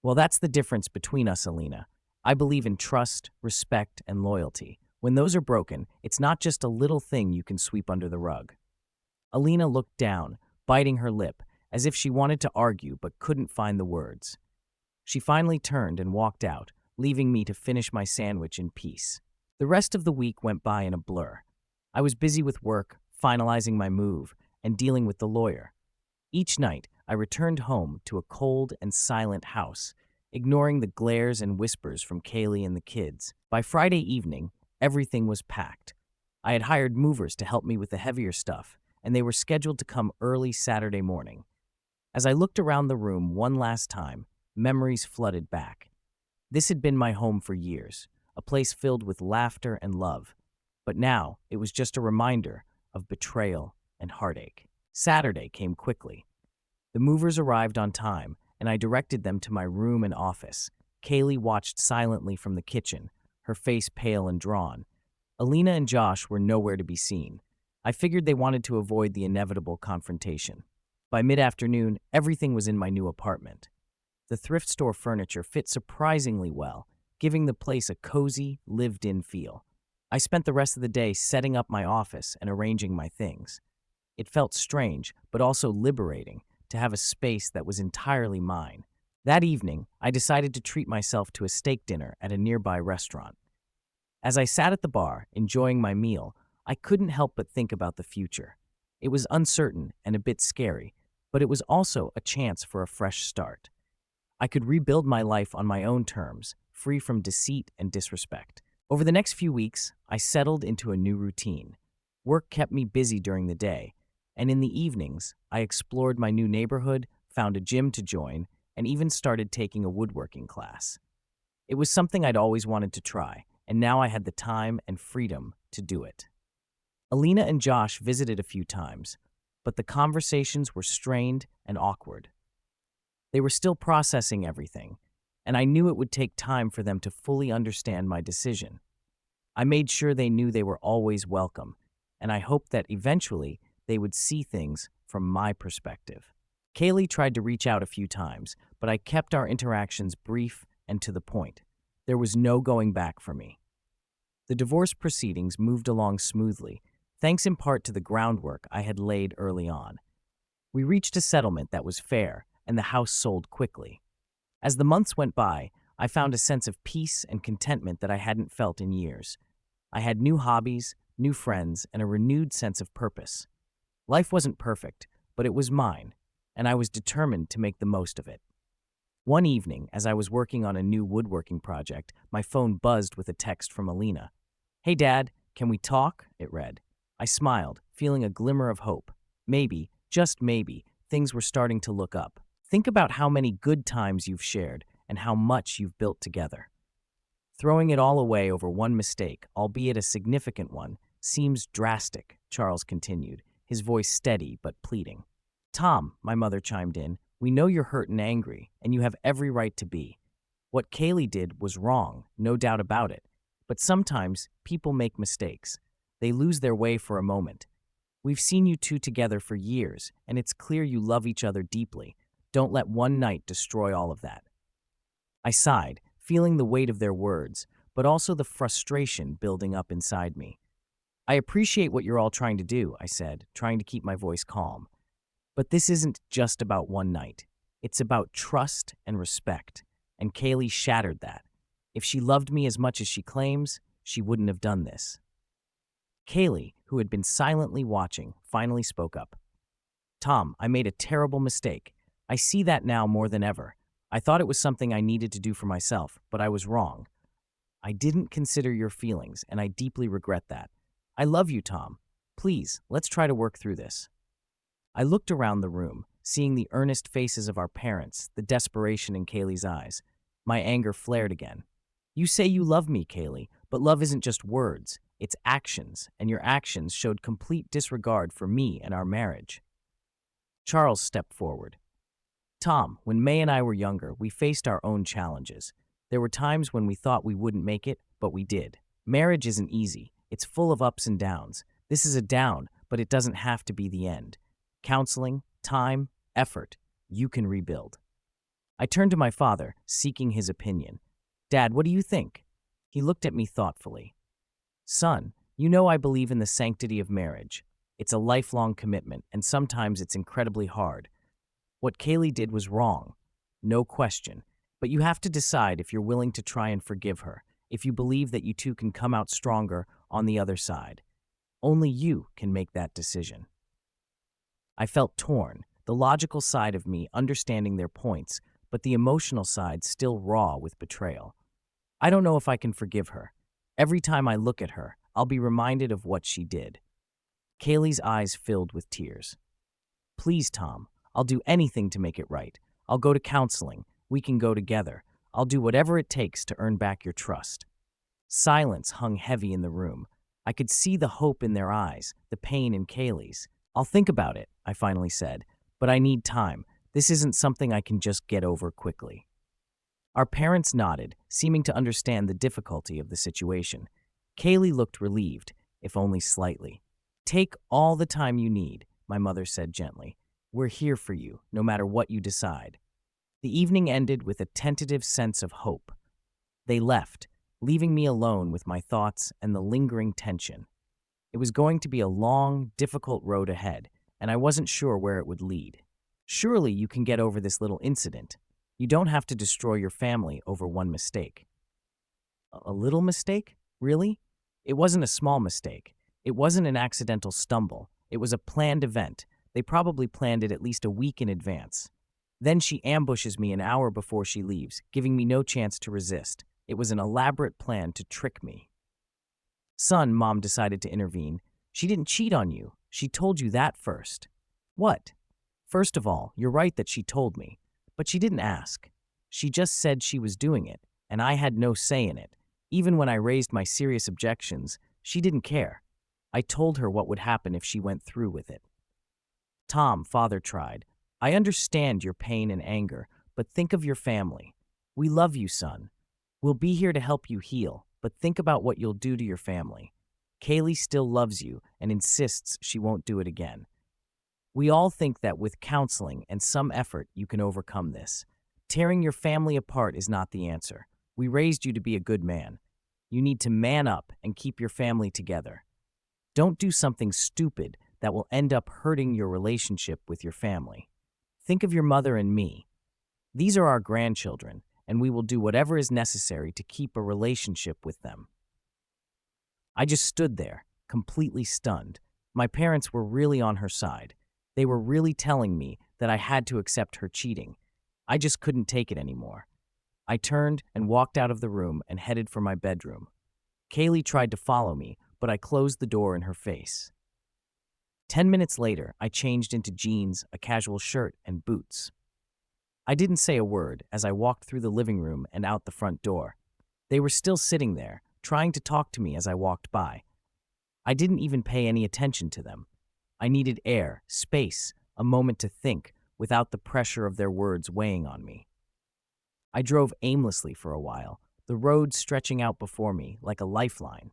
Speaker 1: "Well, that's the difference between us, Alina. I believe in trust, respect, and loyalty. When those are broken, it's not just a little thing you can sweep under the rug." Alina looked down, biting her lip, as if she wanted to argue but couldn't find the words. She finally turned and walked out, leaving me to finish my sandwich in peace. The rest of the week went by in a blur. I was busy with work, finalizing my move, and dealing with the lawyer. Each night, I returned home to a cold and silent house, ignoring the glares and whispers from Kaylee and the kids. By Friday evening, everything was packed. I had hired movers to help me with the heavier stuff, and they were scheduled to come early Saturday morning. As I looked around the room one last time, memories flooded back. This had been my home for years, a place filled with laughter and love. But now, it was just a reminder of betrayal and heartache. Saturday came quickly. The movers arrived on time, and I directed them to my room and office. Kaylee watched silently from the kitchen, her face pale and drawn. Alina and Josh were nowhere to be seen. I figured they wanted to avoid the inevitable confrontation. By mid-afternoon, everything was in my new apartment. The thrift store furniture fit surprisingly well, giving the place a cozy, lived-in feel. I spent the rest of the day setting up my office and arranging my things. It felt strange, but also liberating, to have a space that was entirely mine. That evening, I decided to treat myself to a steak dinner at a nearby restaurant. As I sat at the bar, enjoying my meal, I couldn't help but think about the future. It was uncertain and a bit scary, but it was also a chance for a fresh start. I could rebuild my life on my own terms, free from deceit and disrespect. Over the next few weeks, I settled into a new routine. Work kept me busy during the day, and in the evenings, I explored my new neighborhood, found a gym to join, and even started taking a woodworking class. It was something I'd always wanted to try, and now I had the time and freedom to do it. Alina and Josh visited a few times, but the conversations were strained and awkward. They were still processing everything, and I knew it would take time for them to fully understand my decision. I made sure they knew they were always welcome, and I hoped that eventually they would see things from my perspective. Kaylee tried to reach out a few times, but I kept our interactions brief and to the point. There was no going back for me. The divorce proceedings moved along smoothly, thanks in part to the groundwork I had laid early on. We reached a settlement that was fair, and the house sold quickly. As the months went by, I found a sense of peace and contentment that I hadn't felt in years. I had new hobbies, new friends, and a renewed sense of purpose. Life wasn't perfect, but it was mine, and I was determined to make the most of it. One evening, as I was working on a new woodworking project, my phone buzzed with a text from Alina. "Hey, Dad, can we talk?" it read. I smiled, feeling a glimmer of hope. Maybe, just maybe, things were starting to look up. Think about how many good times you've shared and how much you've built together. Throwing it all away over one mistake, albeit a significant one, seems drastic, Charles continued, his voice steady but pleading. "Tom," my mother chimed in, "we know you're hurt and angry, and you have every right to be. What Kaylee did was wrong, no doubt about it. But sometimes people make mistakes. They lose their way for a moment. We've seen you two together for years, and it's clear you love each other deeply. Don't let one night destroy all of that." I sighed, feeling the weight of their words, but also the frustration building up inside me. "I appreciate what you're all trying to do," I said, trying to keep my voice calm. "But this isn't just about one night. It's about trust and respect, and Kaylee shattered that. If she loved me as much as she claims, she wouldn't have done this." Kaylee, who had been silently watching, finally spoke up. "Tom, I made a terrible mistake. I see that now more than ever. I thought it was something I needed to do for myself, but I was wrong. I didn't consider your feelings, and I deeply regret that. I love you, Tom. Please, let's try to work through this." I looked around the room, seeing the earnest faces of our parents, the desperation in Kaylee's eyes. My anger flared again. "You say you love me, Kaylee, but love isn't just words, it's actions, and your actions showed complete disregard for me and our marriage." Charles stepped forward. "Tom, when May and I were younger, we faced our own challenges. There were times when we thought we wouldn't make it, but we did. Marriage isn't easy. It's full of ups and downs. This is a down, but it doesn't have to be the end. Counseling, time, effort, you can rebuild." I turned to my father, seeking his opinion. "Dad, what do you think?" He looked at me thoughtfully. "Son, you know I believe in the sanctity of marriage. It's a lifelong commitment, and sometimes it's incredibly hard. What Kaylee did was wrong, no question, but you have to decide if you're willing to try and forgive her, if you believe that you two can come out stronger on the other side. Only you can make that decision." I felt torn, the logical side of me understanding their points, but the emotional side still raw with betrayal. I don't know if I can forgive her. Every time I look at her, I'll be reminded of what she did. Kaylee's eyes filled with tears. "Please, Tom, I'll do anything to make it right. I'll go to counseling. We can go together. I'll do whatever it takes to earn back your trust." Silence hung heavy in the room. I could see the hope in their eyes, the pain in Kaylee's. "I'll think about it," I finally said, "but I need time. This isn't something I can just get over quickly." Our parents nodded, seeming to understand the difficulty of the situation. Kaylee looked relieved, if only slightly. "Take all the time you need," my mother said gently. "We're here for you, no matter what you decide." The evening ended with a tentative sense of hope. They left, leaving me alone with my thoughts and the lingering tension. It was going to be a long, difficult road ahead, and I wasn't sure where it would lead. "Surely you can get over this little incident. You don't have to destroy your family over one mistake." A little mistake? Really? It wasn't a small mistake. It wasn't an accidental stumble. It was a planned event. They probably planned it at least a week in advance. Then she ambushes me an hour before she leaves, giving me no chance to resist. It was an elaborate plan to trick me. "Son," Mom decided to intervene, "she didn't cheat on you. She told you that first." "What?" "First of all, you're right that she told me, but she didn't ask. She just said she was doing it, and I had no say in it. Even when I raised my serious objections, she didn't care. I told her what would happen if she went through with it." "Tom," Father tried, "I understand your pain and anger, but think of your family. We love you, son. We'll be here to help you heal, but think about what you'll do to your family. Kaylee still loves you and insists she won't do it again. We all think that with counseling and some effort, you can overcome this. Tearing your family apart is not the answer. We raised you to be a good man. You need to man up and keep your family together. Don't do something stupid that will end up hurting your relationship with your family. Think of your mother and me. These are our grandchildren, and we will do whatever is necessary to keep a relationship with them." I just stood there, completely stunned. My parents were really on her side. They were really telling me that I had to accept her cheating. I just couldn't take it anymore. I turned and walked out of the room and headed for my bedroom. Kaylee tried to follow me, but I closed the door in her face. 10 minutes later, I changed into jeans, a casual shirt, and boots. I didn't say a word as I walked through the living room and out the front door. They were still sitting there, trying to talk to me as I walked by. I didn't even pay any attention to them. I needed air, space, a moment to think without the pressure of their words weighing on me. I drove aimlessly for a while, the road stretching out before me like a lifeline.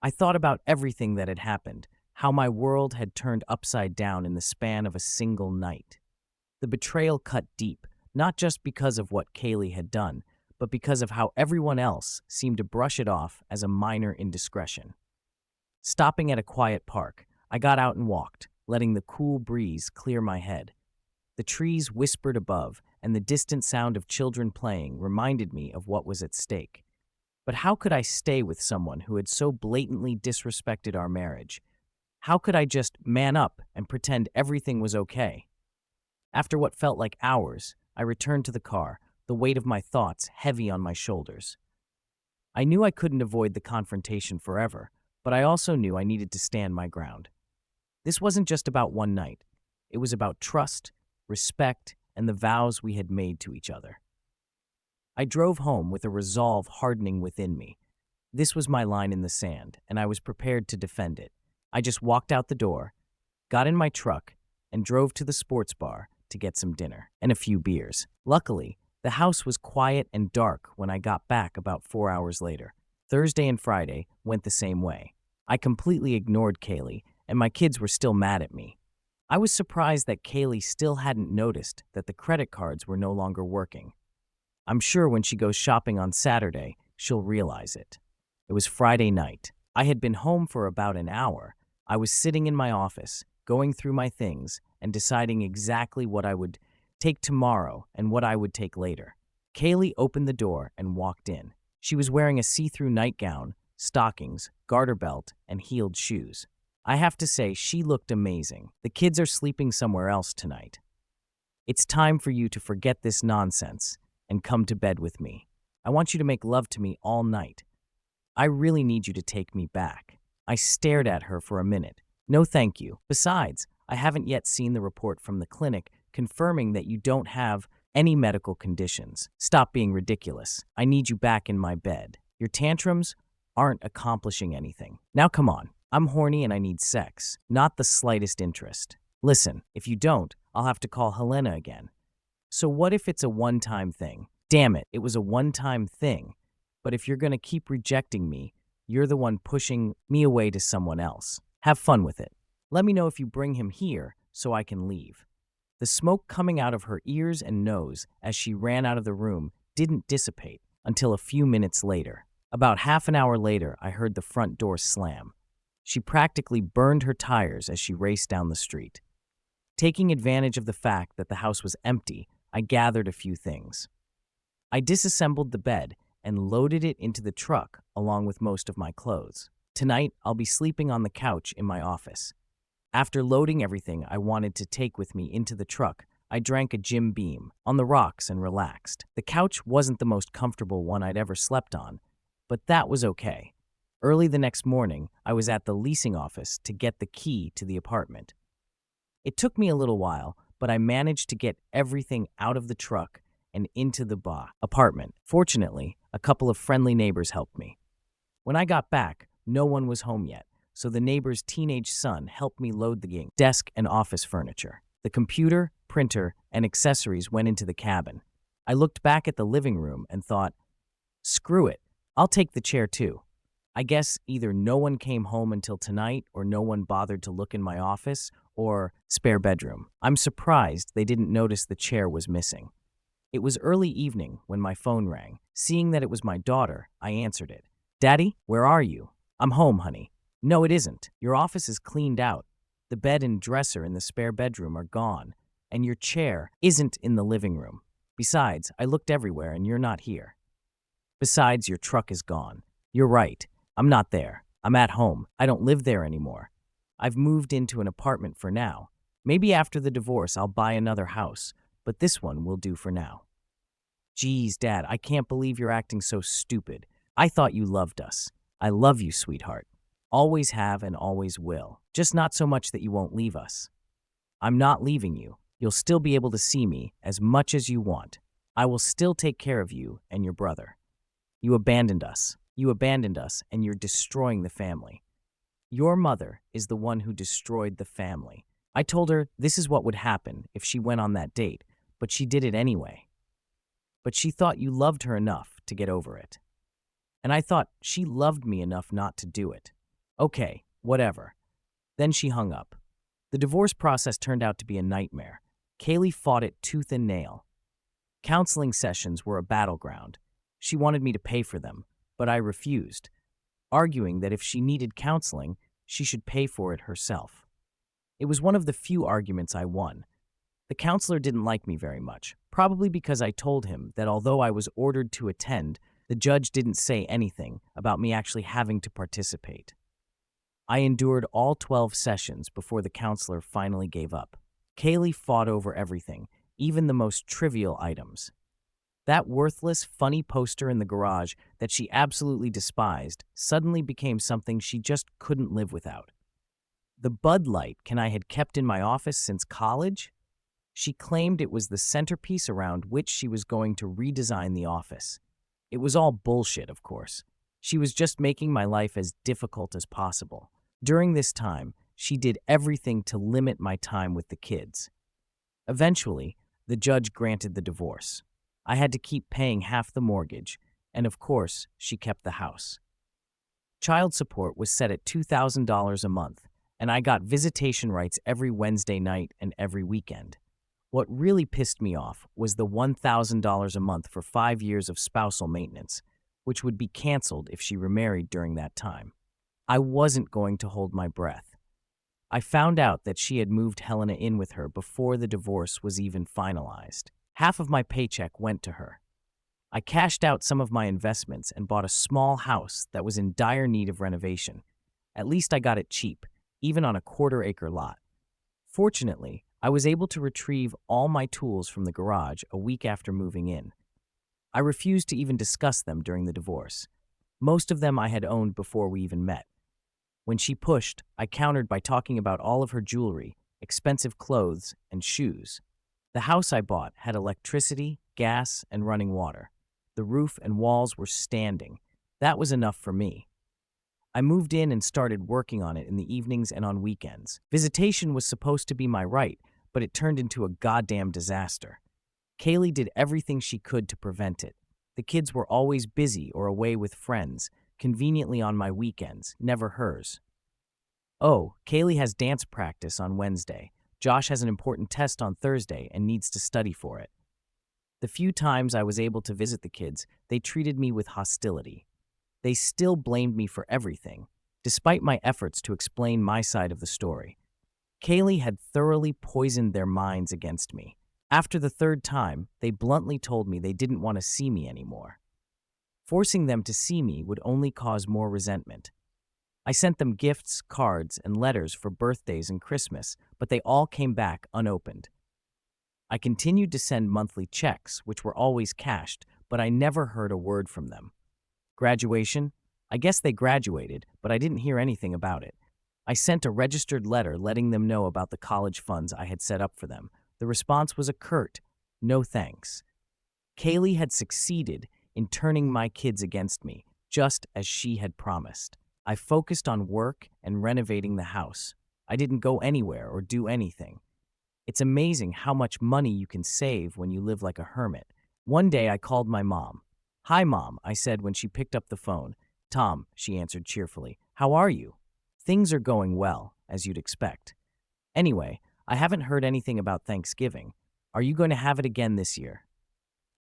Speaker 1: I thought about everything that had happened, how my world had turned upside down in the span of a single night. The betrayal cut deep, not just because of what Kaylee had done, but because of how everyone else seemed to brush it off as a minor indiscretion. Stopping at a quiet park, I got out and walked, letting the cool breeze clear my head. The trees whispered above, and the distant sound of children playing reminded me of what was at stake. But how could I stay with someone who had so blatantly disrespected our marriage? How could I just man up and pretend everything was okay? After what felt like hours, I returned to the car, the weight of my thoughts heavy on my shoulders. I knew I couldn't avoid the confrontation forever, but I also knew I needed to stand my ground. This wasn't just about one night. It was about trust, respect, and the vows we had made to each other. I drove home with a resolve hardening within me. This was my line in the sand, and I was prepared to defend it. I just walked out the door, got in my truck, and drove to the sports bar to get some dinner and a few beers. Luckily, the house was quiet and dark when I got back about 4 hours later. Thursday and Friday went the same way. I completely ignored Kaylee, and my kids were still mad at me. I was surprised that Kaylee still hadn't noticed that the credit cards were no longer working. I'm sure when she goes shopping on Saturday, she'll realize it. It was Friday night. I had been home for about an hour. I was sitting in my office, going through my things, and deciding exactly what I would take tomorrow and what I would take later. Kaylee opened the door and walked in. She was wearing a see-through nightgown, stockings, garter belt, and heeled shoes. I have to say, she looked amazing. "The kids are sleeping somewhere else tonight. It's time for you to forget this nonsense and come to bed with me. I want you to make love to me all night. I really need you to take me back." I stared at her for a minute. "No, thank you. Besides, I haven't yet seen the report from the clinic confirming that you don't have any medical conditions. Stop being ridiculous. I need you back in my bed. Your tantrums aren't accomplishing anything. Now come on. I'm horny and I need sex, not the slightest interest. Listen, if you don't, I'll have to call Helena again. So what if it's a one-time thing? Damn it, it was a one-time thing. But if you're gonna keep rejecting me, you're the one pushing me away to someone else. Have fun with it. Let me know if you bring him here so I can leave." The smoke coming out of her ears and nose as she ran out of the room didn't dissipate until a few minutes later. About half an hour later, I heard the front door slam. She practically burned her tires as she raced down the street. Taking advantage of the fact that the house was empty, I gathered a few things. I disassembled the bed and loaded it into the truck along with most of my clothes. Tonight, I'll be sleeping on the couch in my office. After loading everything I wanted to take with me into the truck, I drank a Jim Beam on the rocks and relaxed. The couch wasn't the most comfortable one I'd ever slept on, but that was okay. Early the next morning, I was at the leasing office to get the key to the apartment. It took me a little while, but I managed to get everything out of the truck and into the apartment. Fortunately, a couple of friendly neighbors helped me. When I got back, no one was home yet, so the neighbor's teenage son helped me load the desk and office furniture. The computer, printer, and accessories went into the cabin. I looked back at the living room and thought, screw it, I'll take the chair too. I guess either no one came home until tonight or no one bothered to look in my office or spare bedroom. I'm surprised they didn't notice the chair was missing. It was early evening when my phone rang. Seeing that it was my daughter, I answered it. Daddy, where are you? I'm home, honey. No, it isn't. Your office is cleaned out. The bed and dresser in the spare bedroom are gone, and your chair isn't in the living room. Besides, I looked everywhere and you're not here. Besides, your truck is gone. You're right. I'm not there. I'm at home. I don't live there anymore. I've moved into an apartment for now. Maybe after the divorce, I'll buy another house, but this one will do for now. Geez, Dad, I can't believe you're acting so stupid. I thought you loved us. I love you, sweetheart. Always have and always will. Just not so much that you won't leave us. I'm not leaving you. You'll still be able to see me as much as you want. I will still take care of you and your brother. You abandoned us. You abandoned us, and you're destroying the family. Your mother is the one who destroyed the family. I told her this is what would happen if she went on that date, but she did it anyway. But she thought you loved her enough to get over it. And I thought she loved me enough not to do it. Okay, whatever. Then she hung up. The divorce process turned out to be a nightmare. Kaylee fought it tooth and nail. Counseling sessions were a battleground. She wanted me to pay for them, but I refused, arguing that if she needed counseling, she should pay for it herself. It was one of the few arguments I won. The counselor didn't like me very much, probably because I told him that although I was ordered to attend, the judge didn't say anything about me actually having to participate. I endured all 12 sessions before the counselor finally gave up. Kaylee fought over everything, even the most trivial items. That worthless, funny poster in the garage that she absolutely despised suddenly became something she just couldn't live without. The Bud Light can I had kept in my office since college? She claimed it was the centerpiece around which she was going to redesign the office. It was all bullshit, of course. She was just making my life as difficult as possible. During this time, she did everything to limit my time with the kids. Eventually, the judge granted the divorce. I had to keep paying half the mortgage, and of course, she kept the house. Child support was set at $2,000 a month, and I got visitation rights every Wednesday night and every weekend. What really pissed me off was the $1,000 a month for 5 years of spousal maintenance, which would be canceled if she remarried during that time. I wasn't going to hold my breath. I found out that she had moved Helena in with her before the divorce was even finalized. Half of my paycheck went to her. I cashed out some of my investments and bought a small house that was in dire need of renovation. At least I got it cheap, even on a quarter-acre lot. Fortunately, I was able to retrieve all my tools from the garage a week after moving in. I refused to even discuss them during the divorce. Most of them I had owned before we even met. When she pushed, I countered by talking about all of her jewelry, expensive clothes, and shoes. The house I bought had electricity, gas, and running water. The roof and walls were standing. That was enough for me. I moved in and started working on it in the evenings and on weekends. Visitation was supposed to be my right, but it turned into a goddamn disaster. Kaylee did everything she could to prevent it. The kids were always busy or away with friends, conveniently on my weekends, never hers. Oh, Kaylee has dance practice on Wednesday. Josh has an important test on Thursday and needs to study for it. The few times I was able to visit the kids, they treated me with hostility. They still blamed me for everything, despite my efforts to explain my side of the story. Kaylee had thoroughly poisoned their minds against me. After the third time, they bluntly told me they didn't want to see me anymore. Forcing them to see me would only cause more resentment. I sent them gifts, cards, and letters for birthdays and Christmas, but they all came back unopened. I continued to send monthly checks, which were always cashed, but I never heard a word from them. Graduation? I guess they graduated, but I didn't hear anything about it. I sent a registered letter letting them know about the college funds I had set up for them. The response was a curt, "No thanks." Kaylee had succeeded in turning my kids against me, just as she had promised. I focused on work and renovating the house. I didn't go anywhere or do anything. It's amazing how much money you can save when you live like a hermit. One day I called my mom. "Hi, Mom," I said when she picked up the phone. "Tom," she answered cheerfully. "How are you?" "Things are going well, as you'd expect. Anyway, I haven't heard anything about Thanksgiving. Are you going to have it again this year?"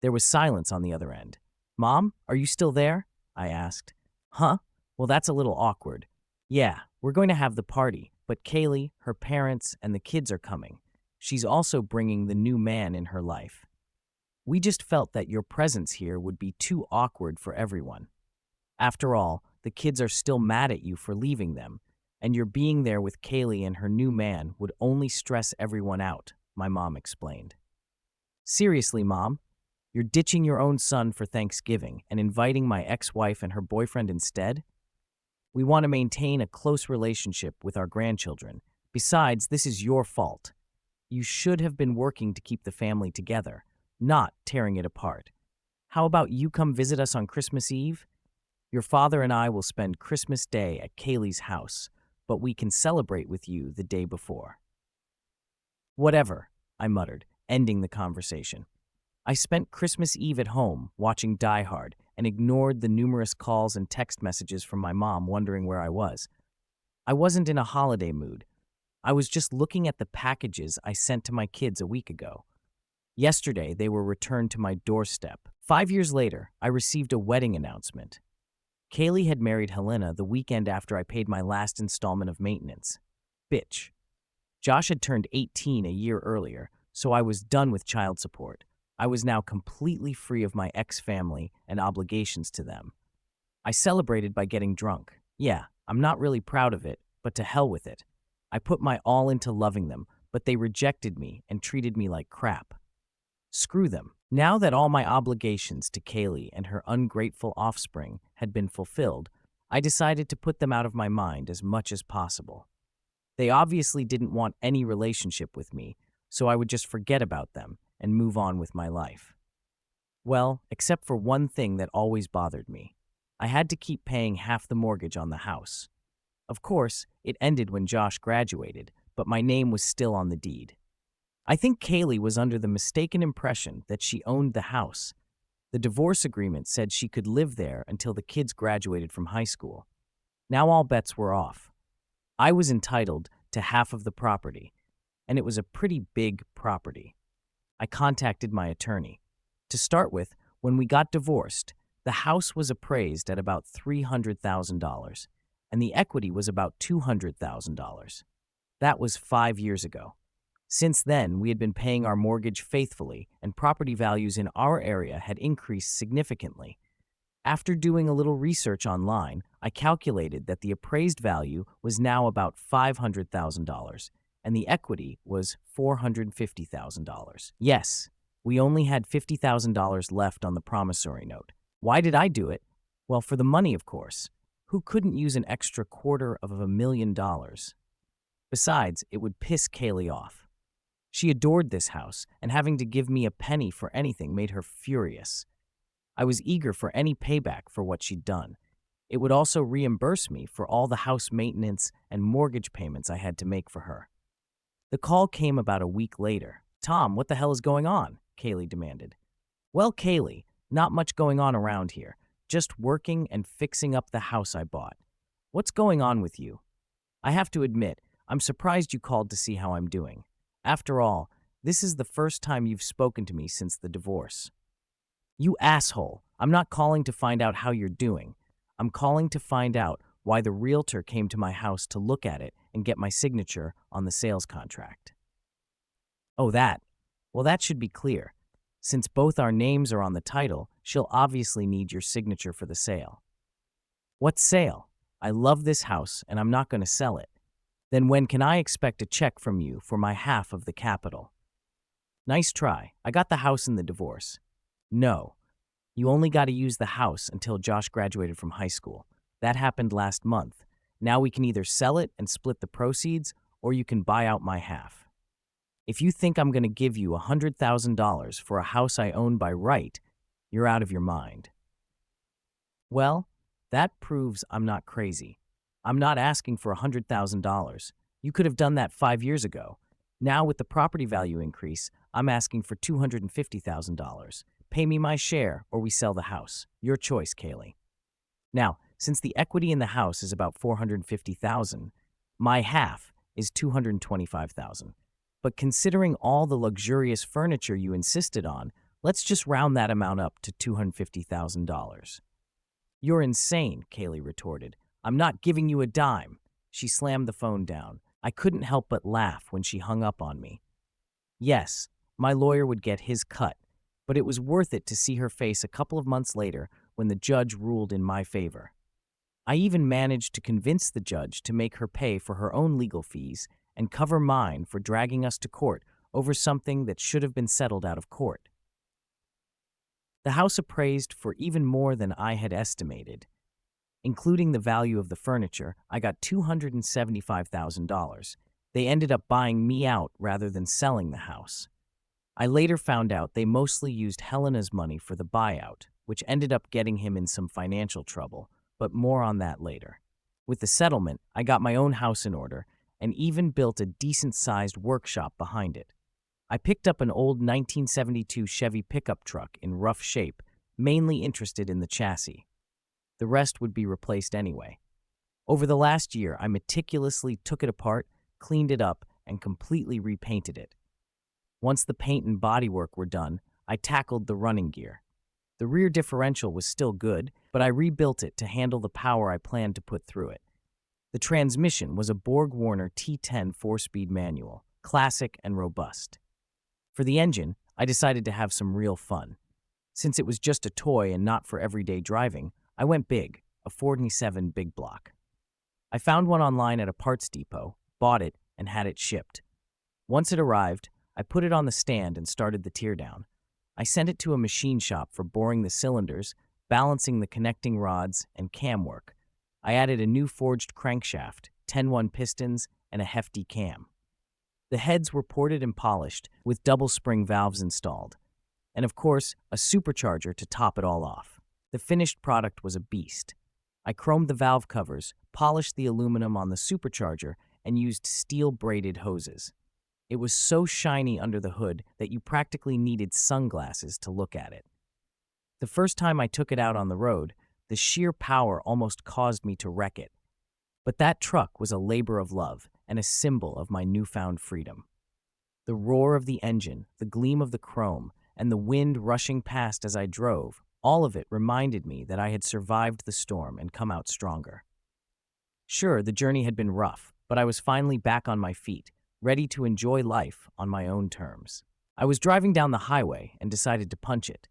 Speaker 1: There was silence on the other end. "Mom, are you still there?" I asked. "Huh? Well, that's a little awkward. Yeah, we're going to have the party, but Kaylee, her parents, and the kids are coming. She's also bringing the new man in her life. We just felt that your presence here would be too awkward for everyone. After all, the kids are still mad at you for leaving them, and your being there with Kaylee and her new man would only stress everyone out," my mom explained. "Seriously, Mom? You're ditching your own son for Thanksgiving and inviting my ex-wife and her boyfriend instead? We want to maintain a close relationship with our grandchildren. Besides, this is your fault. You should have been working to keep the family together, not tearing it apart. How about you come visit us on Christmas Eve? Your father and I will spend Christmas Day at Kaylee's house, but we can celebrate with you the day before." "Whatever," I muttered, ending the conversation. I spent Christmas Eve at home watching Die Hard and ignored the numerous calls and text messages from my mom wondering where I was. I wasn't in a holiday mood. I was just looking at the packages I sent to my kids a week ago. Yesterday, they were returned to my doorstep. 5 years later, I received a wedding announcement. Kaylee had married Helena the weekend after I paid my last installment of maintenance. Bitch. Josh had turned 18 a year earlier, so I was done with child support. I was now completely free of my ex-family and obligations to them. I celebrated by getting drunk. Yeah, I'm not really proud of it, but to hell with it. I put my all into loving them, but they rejected me and treated me like crap. Screw them. Now that all my obligations to Kaylee and her ungrateful offspring had been fulfilled, I decided to put them out of my mind as much as possible. They obviously didn't want any relationship with me, so I would just forget about them and move on with my life. Well, except for one thing that always bothered me. I had to keep paying half the mortgage on the house. Of course, it ended when Josh graduated, but my name was still on the deed. I think Kaylee was under the mistaken impression that she owned the house. The divorce agreement said she could live there until the kids graduated from high school. Now all bets were off. I was entitled to half of the property, and it was a pretty big property. I contacted my attorney. To start with, when we got divorced, the house was appraised at about $300,000, and the equity was about $200,000. That was 5 years ago. Since then, we had been paying our mortgage faithfully, and property values in our area had increased significantly. After doing a little research online, I calculated that the appraised value was now about $500,000, and the equity was $450,000. Yes, we only had $50,000 left on the promissory note. Why did I do it? Well, for the money, of course. Who couldn't use an extra $250,000? Besides, it would piss Kaylee off. She adored this house, and having to give me a penny for anything made her furious. I was eager for any payback for what she'd done. It would also reimburse me for all the house maintenance and mortgage payments I had to make for her. The call came about a week later. "Tom, what the hell is going on?" Kaylee demanded. "Well, Kaylee, not much going on around here. Just working and fixing up the house I bought. What's going on with you? I have to admit, I'm surprised you called to see how I'm doing. After all, this is the first time you've spoken to me since the divorce." "You asshole. I'm not calling to find out how you're doing. I'm calling to find out why the realtor came to my house to look at it and get my signature on the sales contract." "Oh, that. Well, that should be clear. Since both our names are on the title, she'll obviously need your signature for the sale." "What sale? I love this house and I'm not going to sell it. Then when can I expect a check from you for my half of the capital?" "Nice try. I got the house in the divorce." "No. You only got to use the house until Josh graduated from high school. That happened last month. Now we can either sell it and split the proceeds, or you can buy out my half. If you think I'm going to give you $100,000 for a house I own by right, you're out of your mind." "Well, that proves I'm not crazy. I'm not asking for $100,000. You could have done that 5 years ago. Now, with the property value increase, I'm asking for $250,000. Pay me my share, or we sell the house. Your choice, Kaylee. Now, since the equity in the house is about $450,000, my half is $225,000. But considering all the luxurious furniture you insisted on, Let's just round that amount up to $250,000. You're insane, Kaylee retorted. I'm not giving you a dime. She slammed the phone down. I couldn't help but laugh when she hung up on me. Yes, my lawyer would get his cut, but it was worth it to see her face a couple of months later when the judge ruled in my favor. I even managed to convince the judge to make her pay for her own legal fees and cover mine for dragging us to court over something that should have been settled out of court. The house appraised for even more than I had estimated. Including the value of the furniture, I got $275,000. They ended up buying me out rather than selling the house. I later found out they mostly used Helena's money for the buyout, which ended up getting him in some financial trouble, but more on that later. With the settlement, I got my own house in order and even built a decent-sized workshop behind it. I picked up an old 1972 Chevy pickup truck in rough shape, mainly interested in the chassis. The rest would be replaced anyway. Over the last year, I meticulously took it apart, cleaned it up, and completely repainted it. Once the paint and bodywork were done, I tackled the running gear. The rear differential was still good, but I rebuilt it to handle the power I planned to put through it. The transmission was a Borg-Warner T10 4-speed manual, classic and robust. For the engine, I decided to have some real fun. Since it was just a toy and not for everyday driving, I went big, a 47 big block. I found one online at a parts depot, bought it, and had it shipped. Once it arrived, I put it on the stand and started the teardown. I sent it to a machine shop for boring the cylinders, balancing the connecting rods, and cam work. I added a new forged crankshaft, 10-1 pistons, and a hefty cam. The heads were ported and polished, with double spring valves installed. And of course, a supercharger to top it all off. The finished product was a beast. I chromed the valve covers, polished the aluminum on the supercharger, and used steel-braided hoses. It was so shiny under the hood that you practically needed sunglasses to look at it. The first time I took it out on the road, the sheer power almost caused me to wreck it. But that truck was a labor of love and a symbol of my newfound freedom. The roar of the engine, the gleam of the chrome, and the wind rushing past as I drove, all of it reminded me that I had survived the storm and come out stronger. Sure, the journey had been rough, but I was finally back on my feet, ready to enjoy life on my own terms. I was driving down the highway and decided to punch it.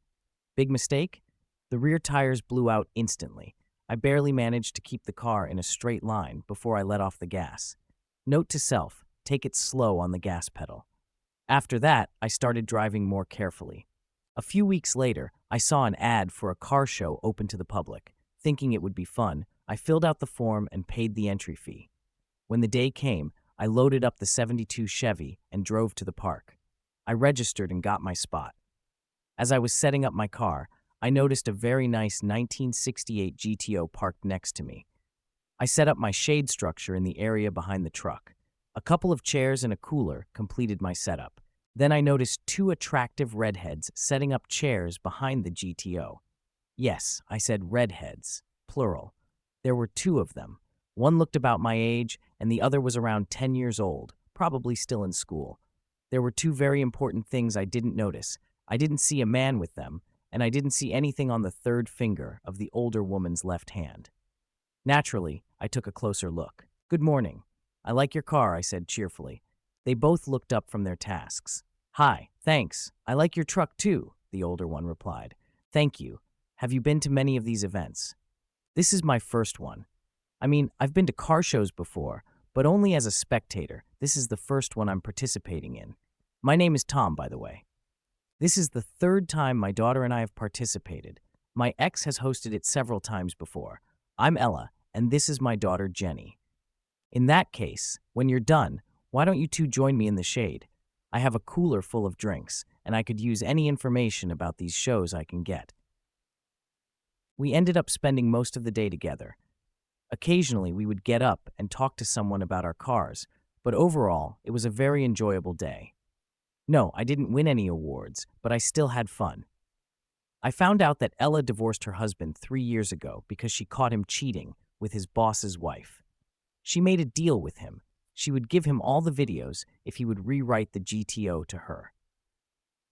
Speaker 1: Big mistake? The rear tires blew out instantly. I barely managed to keep the car in a straight line before I let off the gas. Note to self, take it slow on the gas pedal. After that, I started driving more carefully. A few weeks later, I saw an ad for a car show open to the public. Thinking it would be fun, I filled out the form and paid the entry fee. When the day came, I loaded up the '72 Chevy and drove to the park. I registered and got my spot. As I was setting up my car, I noticed a very nice 1968 GTO parked next to me. I set up my shade structure in the area behind the truck. A couple of chairs and a cooler completed my setup. Then I noticed two attractive redheads setting up chairs behind the GTO. Yes, I said redheads, plural. There were two of them. One looked about my age, and the other was around 10 years old, probably still in school. There were two very important things I didn't notice. I didn't see a man with them, and I didn't see anything on the third finger of the older woman's left hand. Naturally, I took a closer look. "Good morning. I like your car," I said cheerfully. They both looked up from their tasks. "Hi, thanks. I like your truck too," the older one replied. "Thank you. Have you been to many of these events?" "This is my first one. I mean, I've been to car shows before, but only as a spectator. This is the first one I'm participating in. My name is Tom, by the way." This is the third time my daughter and I have participated. My ex has hosted it several times before. I'm Ella, and this is my daughter, Jenny. "In that case, when you're done, why don't you two join me in the shade? I have a cooler full of drinks, and I could use any information about these shows I can get." We ended up spending most of the day together. Occasionally, we would get up and talk to someone about our cars, but overall, it was a very enjoyable day. No, I didn't win any awards, but I still had fun. I found out that Ella divorced her husband 3 years ago because she caught him cheating with his boss's wife. She made a deal with him. She would give him all the videos if he would rewrite the GTO to her.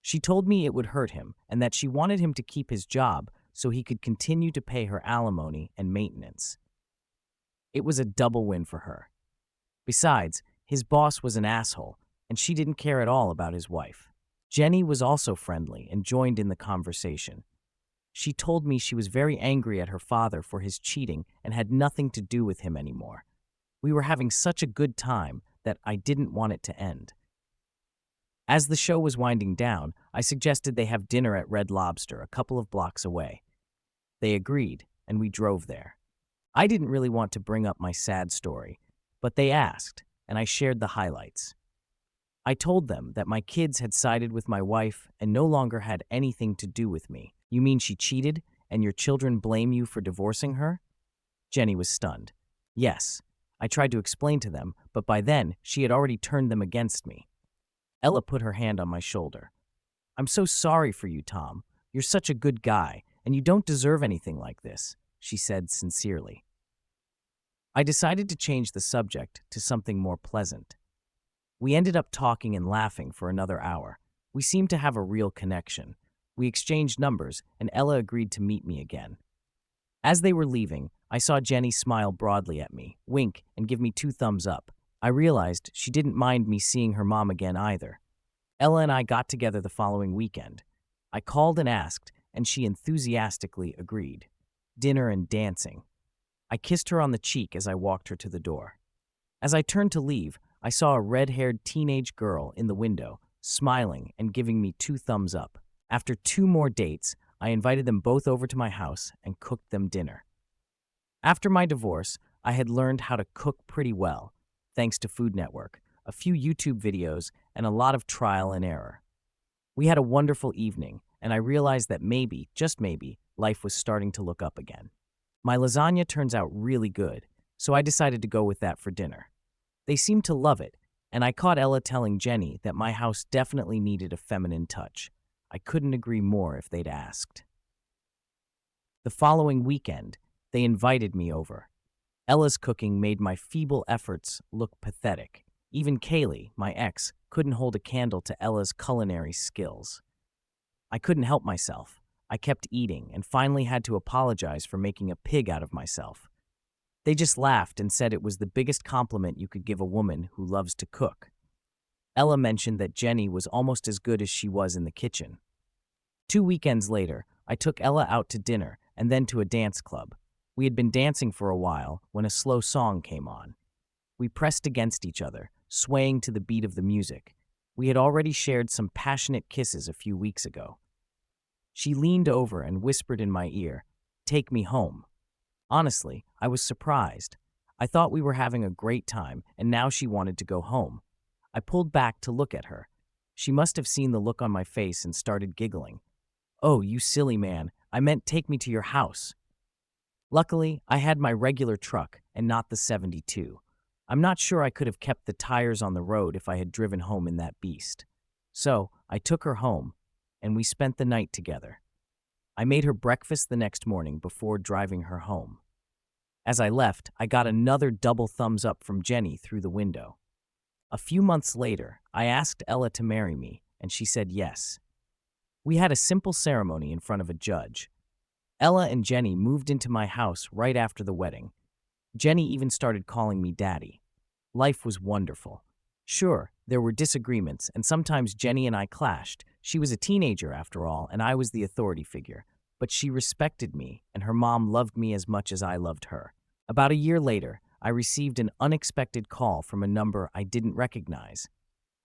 Speaker 1: She told me it would hurt him and that she wanted him to keep his job so he could continue to pay her alimony and maintenance. It was a double win for her. Besides, his boss was an asshole, and she didn't care at all about his wife. Jenny was also friendly and joined in the conversation. She told me she was very angry at her father for his cheating and had nothing to do with him anymore. We were having such a good time that I didn't want it to end. As the show was winding down, I suggested they have dinner at Red Lobster a couple of blocks away. They agreed, and we drove there. I didn't really want to bring up my sad story, but they asked, and I shared the highlights. I told them that my kids had sided with my wife and no longer had anything to do with me. You mean she cheated, and your children blame you for divorcing her? Jenny was stunned. Yes, I tried to explain to them, but by then she had already turned them against me. Ella put her hand on my shoulder. I'm so sorry for you, Tom. You're such a good guy, and you don't deserve anything like this, she said sincerely. I decided to change the subject to something more pleasant. We ended up talking and laughing for another hour. We seemed to have a real connection. We exchanged numbers, and Ella agreed to meet me again. As they were leaving, I saw Jenny smile broadly at me, wink, and give me 2 thumbs up. I realized she didn't mind me seeing her mom again either. Ella and I got together the following weekend. I called and asked, and she enthusiastically agreed. Dinner and dancing. I kissed her on the cheek as I walked her to the door. As I turned to leave, I saw a red-haired teenage girl in the window, smiling and giving me 2 thumbs up. After 2 more dates, I invited them both over to my house and cooked them dinner. After my divorce, I had learned how to cook pretty well, thanks to Food Network, a few YouTube videos, and a lot of trial and error. We had a wonderful evening, and I realized that maybe, just maybe, life was starting to look up again. My lasagna turns out really good, so I decided to go with that for dinner. They seemed to love it, and I caught Ella telling Jenny that my house definitely needed a feminine touch. I couldn't agree more if they'd asked. The following weekend, they invited me over. Ella's cooking made my feeble efforts look pathetic. Even Kaylee, my ex, couldn't hold a candle to Ella's culinary skills. I couldn't help myself. I kept eating and finally had to apologize for making a pig out of myself. They just laughed and said it was the biggest compliment you could give a woman who loves to cook. Ella mentioned that Jenny was almost as good as she was in the kitchen. 2 weekends later, I took Ella out to dinner and then to a dance club. We had been dancing for a while when a slow song came on. We pressed against each other, swaying to the beat of the music. We had already shared some passionate kisses a few weeks ago. She leaned over and whispered in my ear, "Take me home." Honestly, I was surprised. I thought we were having a great time, and now she wanted to go home. I pulled back to look at her. She must have seen the look on my face and started giggling. "Oh, you silly man, I meant take me to your house." Luckily, I had my regular truck and not the 72. I'm not sure I could have kept the tires on the road if I had driven home in that beast. So, I took her home, and we spent the night together. I made her breakfast the next morning before driving her home. As I left, I got another double thumbs up from Jenny through the window. A few months later, I asked Ella to marry me, and she said yes. We had a simple ceremony in front of a judge. Ella and Jenny moved into my house right after the wedding. Jenny even started calling me Daddy. Life was wonderful. Sure, there were disagreements, and sometimes Jenny and I clashed. She was a teenager after all, and I was the authority figure. But she respected me, and her mom loved me as much as I loved her. About a year later, I received an unexpected call from a number I didn't recognize.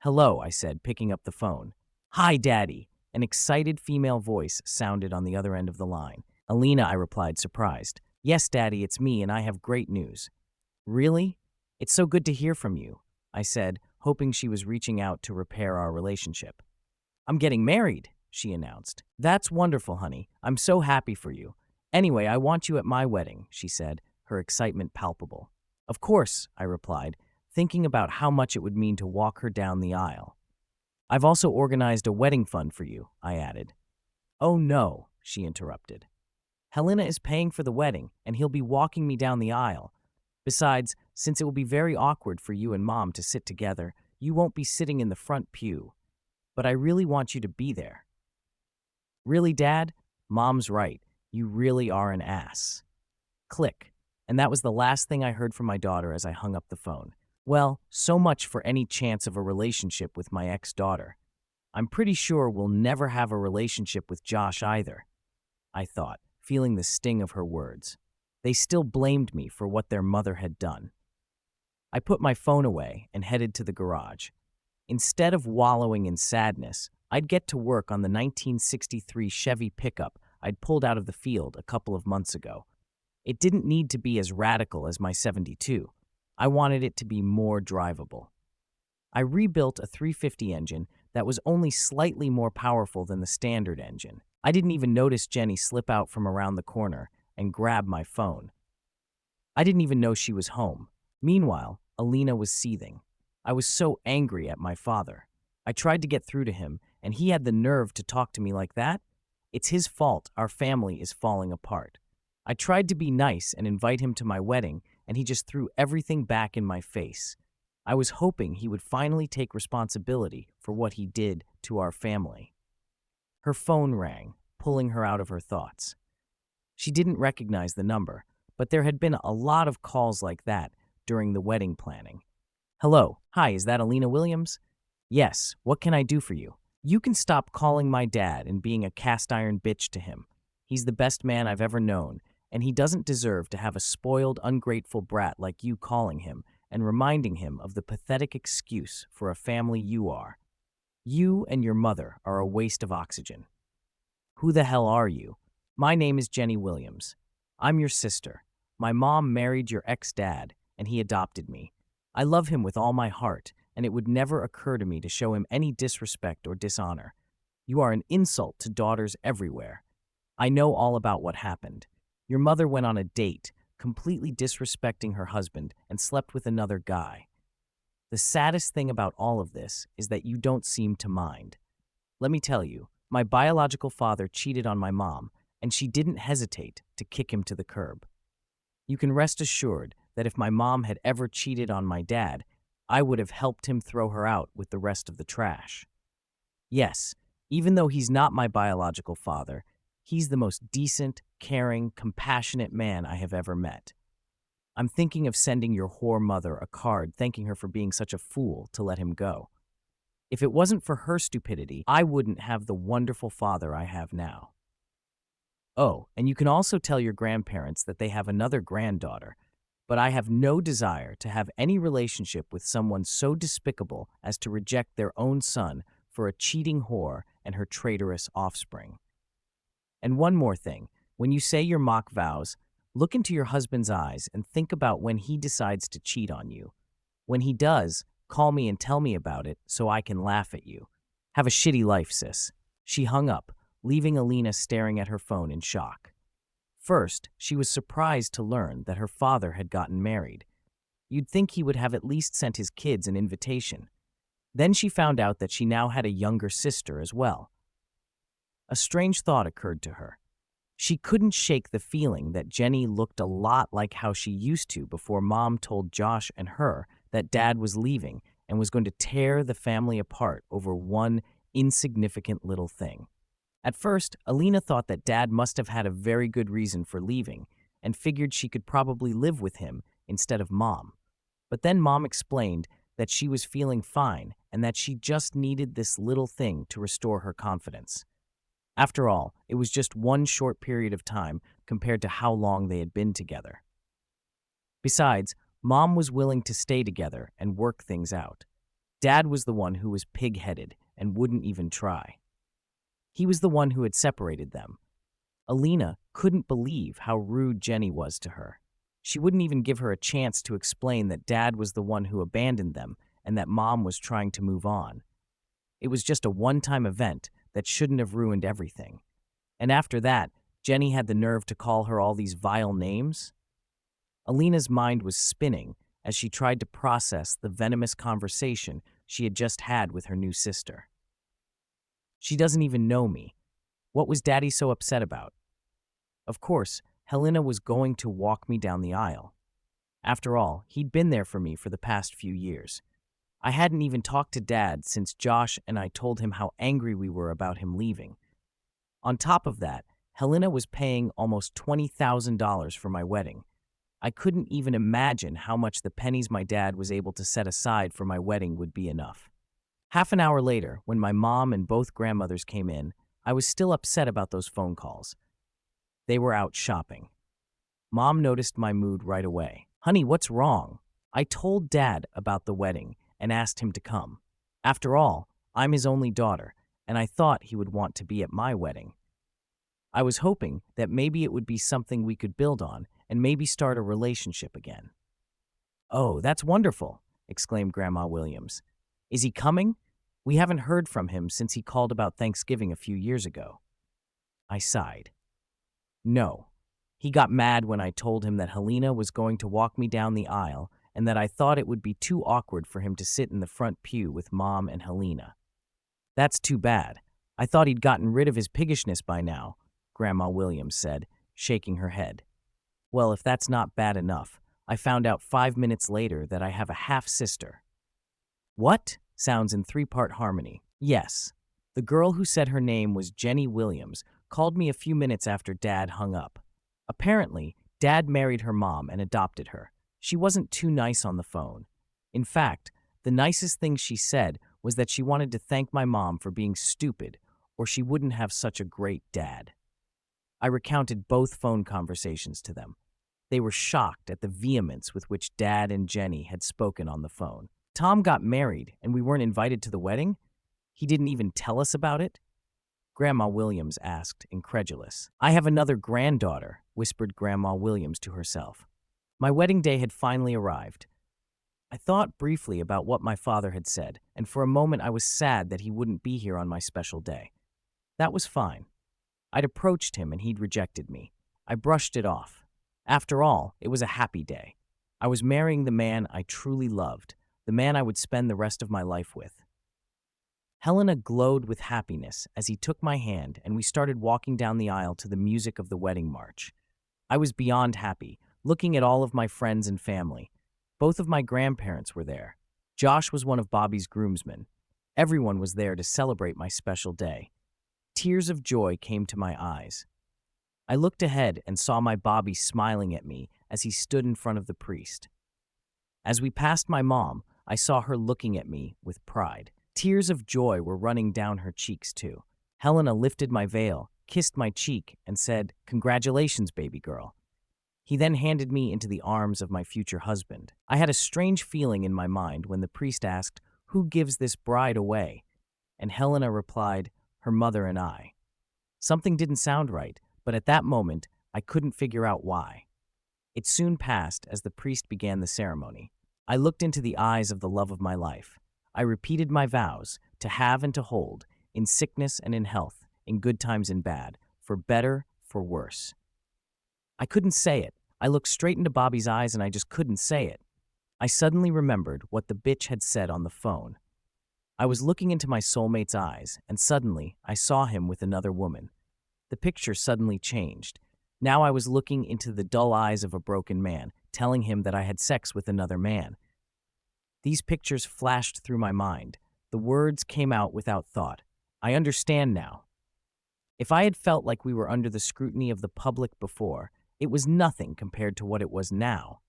Speaker 1: "Hello," I said, picking up the phone. "Hi, Daddy." An excited female voice sounded on the other end of the line. "Alina," I replied, surprised. "Yes, Daddy, it's me, and I have great news." "Really? It's so good to hear from you," I said, hoping she was reaching out to repair our relationship. "I'm getting married," she announced. "That's wonderful, honey. I'm so happy for you. Anyway, I want you at my wedding," she said, her excitement palpable. "Of course," I replied, thinking about how much it would mean to walk her down the aisle. "I've also organized a wedding fund for you," I added. "Oh no," she interrupted. "Helena is paying for the wedding, and he'll be walking me down the aisle. Besides, since it will be very awkward for you and Mom to sit together, you won't be sitting in the front pew." but I really want you to be there. Really, Dad? Mom's right. You really are an ass. Click. And that was the last thing I heard from my daughter as I hung up the phone. Well, so much for any chance of a relationship with my ex-daughter. I'm pretty sure we'll never have a relationship with Josh either, I thought, feeling the sting of her words. They still blamed me for what their mother had done. I put my phone away and headed to the garage. Instead of wallowing in sadness, I'd get to work on the 1963 Chevy pickup I'd pulled out of the field a couple of months ago. It didn't need to be as radical as my 72. I wanted it to be more drivable. I rebuilt a 350 engine that was only slightly more powerful than the standard engine. I didn't even notice Jenny slip out from around the corner and grab my phone. I didn't even know she was home. Meanwhile, Alina was seething. I was so angry at my father. I tried to get through to him, and he had the nerve to talk to me like that? It's his fault our family is falling apart. I tried to be nice and invite him to my wedding, and he just threw everything back in my face. I was hoping he would finally take responsibility for what he did to our family. Her phone rang, pulling her out of her thoughts. She didn't recognize the number, but there had been a lot of calls like that during the wedding planning. Hello, hi, is that Alina Williams? Yes, what can I do for you? You can stop calling my dad and being a cast-iron bitch to him. He's the best man I've ever known, and he doesn't deserve to have a spoiled, ungrateful brat like you calling him and reminding him of the pathetic excuse for a family you are. You and your mother are a waste of oxygen. Who the hell are you? My name is Jenny Williams. I'm your sister. My mom married your ex-dad, and he adopted me. I love him with all my heart, and it would never occur to me to show him any disrespect or dishonor. You are an insult to daughters everywhere. I know all about what happened. Your mother went on a date, completely disrespecting her husband, and slept with another guy. The saddest thing about all of this is that you don't seem to mind. Let me tell you, my biological father cheated on my mom, and she didn't hesitate to kick him to the curb. You can rest assured that if my mom had ever cheated on my dad, I would have helped him throw her out with the rest of the trash. Yes, even though he's not my biological father, he's the most decent, caring, compassionate man I have ever met. I'm thinking of sending your whore mother a card thanking her for being such a fool to let him go. If it wasn't for her stupidity, I wouldn't have the wonderful father I have now. Oh, and you can also tell your grandparents that they have another granddaughter, but I have no desire to have any relationship with someone so despicable as to reject their own son for a cheating whore and her traitorous offspring. And one more thing, when you say your mock vows, look into your husband's eyes and think about when he decides to cheat on you. When he does, call me and tell me about it so I can laugh at you. Have a shitty life, sis. She hung up, leaving Alina staring at her phone in shock. First, she was surprised to learn that her father had gotten married. You'd think he would have at least sent his kids an invitation. Then she found out that she now had a younger sister as well. A strange thought occurred to her. She couldn't shake the feeling that Jenny looked a lot like how she used to before Mom told Josh and her that Dad was leaving and was going to tear the family apart over one insignificant little thing. At first, Alina thought that Dad must have had a very good reason for leaving and figured she could probably live with him instead of Mom. But then Mom explained that she was feeling fine and that she just needed this little thing to restore her confidence. After all, it was just one short period of time compared to how long they had been together. Besides, Mom was willing to stay together and work things out. Dad was the one who was pig-headed and wouldn't even try. He was the one who had separated them. Alina couldn't believe how rude Jenny was to her. She wouldn't even give her a chance to explain that Dad was the one who abandoned them and that Mom was trying to move on. It was just a one-time event that shouldn't have ruined everything. And after that, Jenny had the nerve to call her all these vile names? Alina's mind was spinning as she tried to process the venomous conversation she had just had with her new sister. She doesn't even know me. What was Daddy so upset about? Of course, Helena was going to walk me down the aisle. After all, he'd been there for me for the past few years. I hadn't even talked to Dad since Josh and I told him how angry we were about him leaving. On top of that, Helena was paying almost $20,000 for my wedding. I couldn't even imagine how much the pennies my dad was able to set aside for my wedding would be enough. Half an hour later, when my mom and both grandmothers came in, I was still upset about those phone calls. They were out shopping. Mom noticed my mood right away. "Honey, what's wrong?" I told Dad about the wedding and asked him to come. After all, I'm his only daughter, and I thought he would want to be at my wedding. I was hoping that maybe it would be something we could build on and maybe start a relationship again. "Oh, that's wonderful," exclaimed Grandma Williams. "Is he coming? We haven't heard from him since he called about Thanksgiving a few years ago." I sighed. "No. He got mad when I told him that Helena was going to walk me down the aisle and that I thought it would be too awkward for him to sit in the front pew with Mom and Helena." "That's too bad. I thought he'd gotten rid of his piggishness by now," Grandma Williams said, shaking her head. "Well, if that's not bad enough, I found out 5 minutes later that I have a half-sister." "What?" sounds in three-part harmony. "Yes. The girl who said her name was Jenny Williams called me a few minutes after Dad hung up. Apparently, Dad married her mom and adopted her. She wasn't too nice on the phone. In fact, the nicest thing she said was that she wanted to thank my mom for being stupid, or she wouldn't have such a great dad." I recounted both phone conversations to them. They were shocked at the vehemence with which Dad and Jenny had spoken on the phone. "Tom got married and we weren't invited to the wedding? He didn't even tell us about it?" Grandma Williams asked, incredulous. "I have another granddaughter," whispered Grandma Williams to herself. My wedding day had finally arrived. I thought briefly about what my father had said, and for a moment I was sad that he wouldn't be here on my special day. That was fine. I'd approached him and he'd rejected me. I brushed it off. After all, it was a happy day. I was marrying the man I truly loved, the man I would spend the rest of my life with. Helena glowed with happiness as he took my hand and we started walking down the aisle to the music of the wedding march. I was beyond happy, looking at all of my friends and family. Both of my grandparents were there. Josh was one of Bobby's groomsmen. Everyone was there to celebrate my special day. Tears of joy came to my eyes. I looked ahead and saw my Bobby smiling at me as he stood in front of the priest. As we passed my mom, I saw her looking at me with pride. Tears of joy were running down her cheeks, too. Helena lifted my veil, kissed my cheek, and said, "Congratulations, baby girl." He then handed me into the arms of my future husband. I had a strange feeling in my mind when the priest asked, "Who gives this bride away?" And Helena replied, "Her mother and I." Something didn't sound right, but at that moment, I couldn't figure out why. It soon passed as the priest began the ceremony. I looked into the eyes of the love of my life. I repeated my vows to have and to hold, in sickness and in health, in good times and bad, for better, for worse. I couldn't say it. I looked straight into Bobby's eyes and I just couldn't say it. I suddenly remembered what the bitch had said on the phone. I was looking into my soulmate's eyes, and suddenly I saw him with another woman. The picture suddenly changed. Now I was looking into the dull eyes of a broken man, telling him that I had sex with another man. These pictures flashed through my mind. The words came out without thought. I understand now. If I had felt like we were under the scrutiny of the public before, it was nothing compared to what it was now.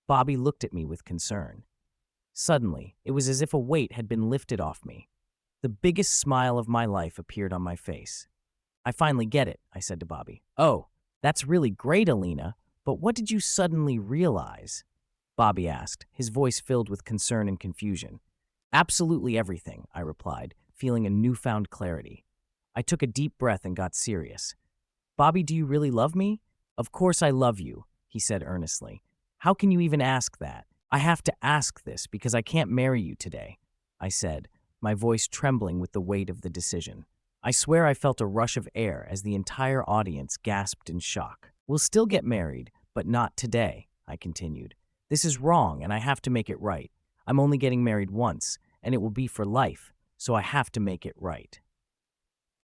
Speaker 1: Bobby looked at me with concern. Suddenly, it was as if a weight had been lifted off me. The biggest smile of my life appeared on my face. "I finally get it," I said to Bobby. "Oh, that's really great, Alina, but what did you suddenly realize?" Bobby asked, his voice filled with concern and confusion. "Absolutely everything," I replied, feeling a newfound clarity. I took a deep breath and got serious. "Bobby, do you really love me?" "Of course I love you," he said earnestly. "How can you even ask that?" "I have to ask this because I can't marry you today," I said, my voice trembling with the weight of the decision. I swear I felt a rush of air as the entire audience gasped in shock. "We'll still get married, but not today," I continued. "This is wrong and I have to make it right. I'm only getting married once, and it will be for life, so I have to make it right."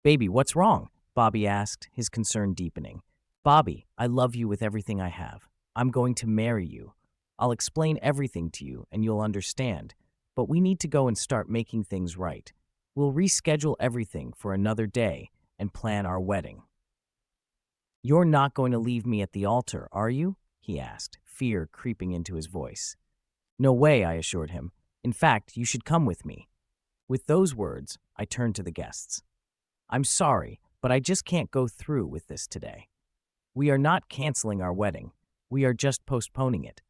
Speaker 1: "Baby, what's wrong?" Bobby asked, his concern deepening. "Bobby, I love you with everything I have. I'm going to marry you. I'll explain everything to you and you'll understand. but we need to go and start making things right. We'll reschedule everything for another day and plan our wedding." "You're not going to leave me at the altar, are you?" he asked, fear creeping into his voice. "No way," I assured him. "In fact, you should come with me." With those words, I turned to the guests. "I'm sorry, but I just can't go through with this today. We are not canceling our wedding. We are just postponing it.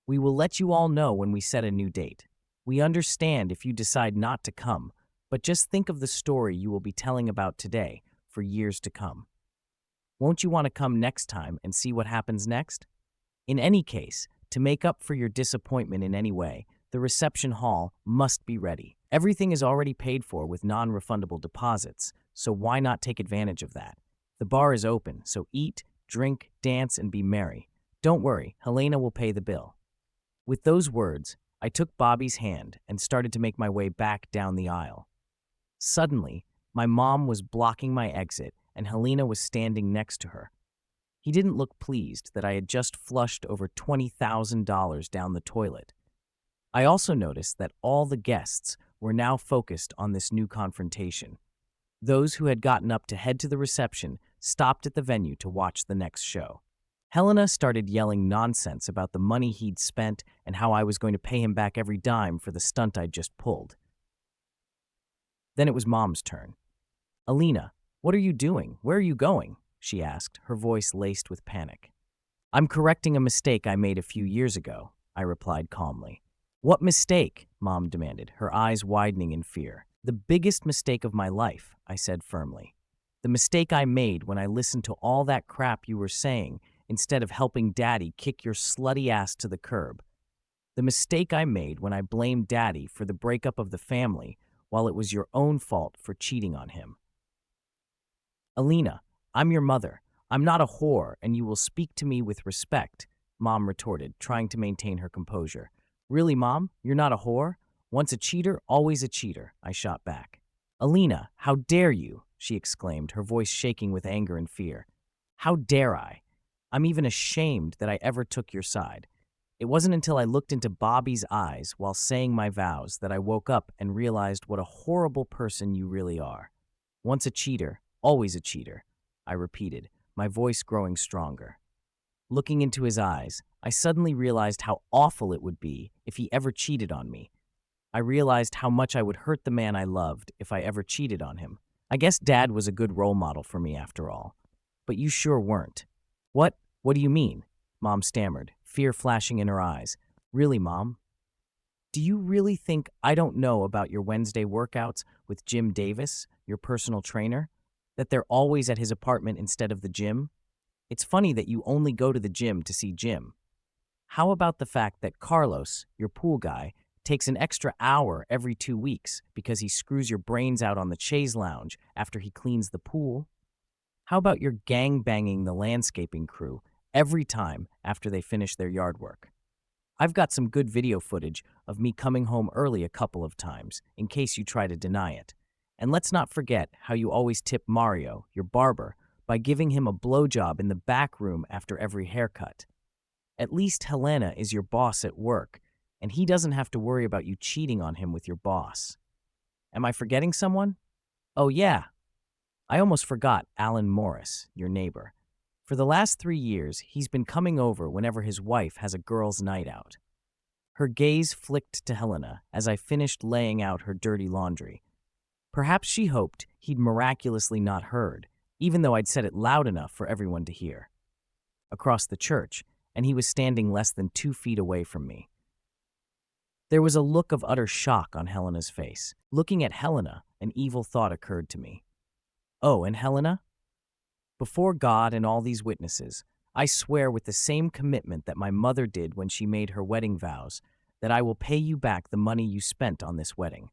Speaker 1: We will let you all know when we set a new date. We understand if you decide not to come, but just think of the story you will be telling about today for years to come. Won't you want to come next time and see what happens next? In any case, to make up for your disappointment in any way, the reception hall must be ready. Everything is already paid for with non-refundable deposits, so why not take advantage of that? The bar is open, so eat, drink, dance, and be merry. Don't worry, Helena will pay the bill." With those words, I took Bobby's hand and started to make my way back down the aisle. Suddenly, my mom was blocking my exit and Helena was standing next to her. He didn't look pleased that I had just flushed over $20,000 down the toilet. I also noticed that all the guests were now focused on this new confrontation. Those who had gotten up to head to the reception stopped at the venue to watch the next show. Helena started yelling nonsense about the money he'd spent and how I was going to pay him back every dime for the stunt I'd just pulled. Then it was Mom's turn. "Alina, what are you doing? Where are you going?" she asked, her voice laced with panic. "I'm correcting a mistake I made a few years ago," I replied calmly. "What mistake?" Mom demanded, her eyes widening in fear. "The biggest mistake of my life," I said firmly. "The mistake I made when I listened to all that crap you were saying instead of helping Daddy kick your slutty ass to the curb. The mistake I made when I blamed Daddy for the breakup of the family while it was your own fault for cheating on him." "Alina, I'm your mother. I'm not a whore, and you will speak to me with respect," Mom retorted, trying to maintain her composure. "Really, Mom? You're not a whore? Once a cheater, always a cheater," I shot back. "Alina, how dare you?" she exclaimed, her voice shaking with anger and fear. "How dare I? I'm even ashamed that I ever took your side. It wasn't until I looked into Bobby's eyes while saying my vows that I woke up and realized what a horrible person you really are. Once a cheater, always a cheater," I repeated, my voice growing stronger. Looking into his eyes, I suddenly realized how awful it would be if he ever cheated on me. I realized how much I would hurt the man I loved if I ever cheated on him. I guess Dad was a good role model for me after all. But you sure weren't. What do you mean?" Mom stammered, fear flashing in her eyes. "Really, Mom? Do you really think I don't know about your Wednesday workouts with Jim Davis, your personal trainer? That they're always at his apartment instead of the gym? It's funny that you only go to the gym to see Jim. How about the fact that Carlos, your pool guy, takes an extra hour every 2 weeks because he screws your brains out on the chaise lounge after he cleans the pool? How about your gang banging the landscaping crew every time after they finish their yard work? I've got some good video footage of me coming home early a couple of times, in case you try to deny it. And let's not forget how you always tip Mario, your barber, by giving him a blowjob in the back room after every haircut. At least Helena is your boss at work, and he doesn't have to worry about you cheating on him with your boss. Am I forgetting someone? Oh yeah, I almost forgot Alan Morris, your neighbor. For the last 3 years, he's been coming over whenever his wife has a girls' night out. Her gaze flicked to Helena as I finished laying out her dirty laundry. Perhaps she hoped he'd miraculously not heard, even though I'd said it loud enough for everyone to hear. Across the church, and he was standing less than 2 feet away from me. There was a look of utter shock on Helena's face. Looking at Helena, an evil thought occurred to me. "Oh, and Helena? Before God and all these witnesses, I swear with the same commitment that my mother did when she made her wedding vows, that I will pay you back the money you spent on this wedding.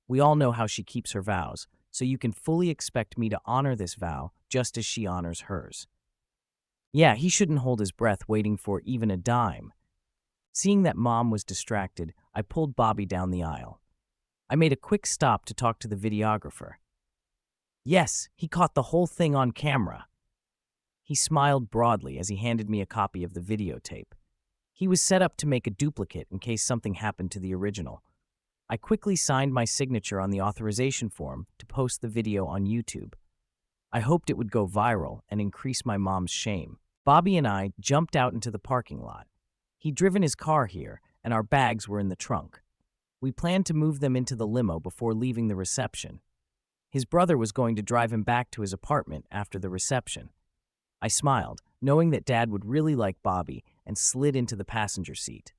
Speaker 1: We all know how she keeps her vows, so you can fully expect me to honor this vow just as she honors hers." Yeah, he shouldn't hold his breath waiting for even a dime. Seeing that Mom was distracted, I pulled Bobby down the aisle. I made a quick stop to talk to the videographer. "Yes, he caught the whole thing on camera." He smiled broadly as he handed me a copy of the videotape. He was set up to make a duplicate in case something happened to the original. I quickly signed my signature on the authorization form to post the video on YouTube. I hoped it would go viral and increase my mom's shame. Bobby and I jumped out into the parking lot. He'd driven his car here, and our bags were in the trunk. We planned to move them into the limo before leaving the reception. His brother was going to drive him back to his apartment after the reception. I smiled, knowing that Dad would really like Bobby, and slid into the passenger seat.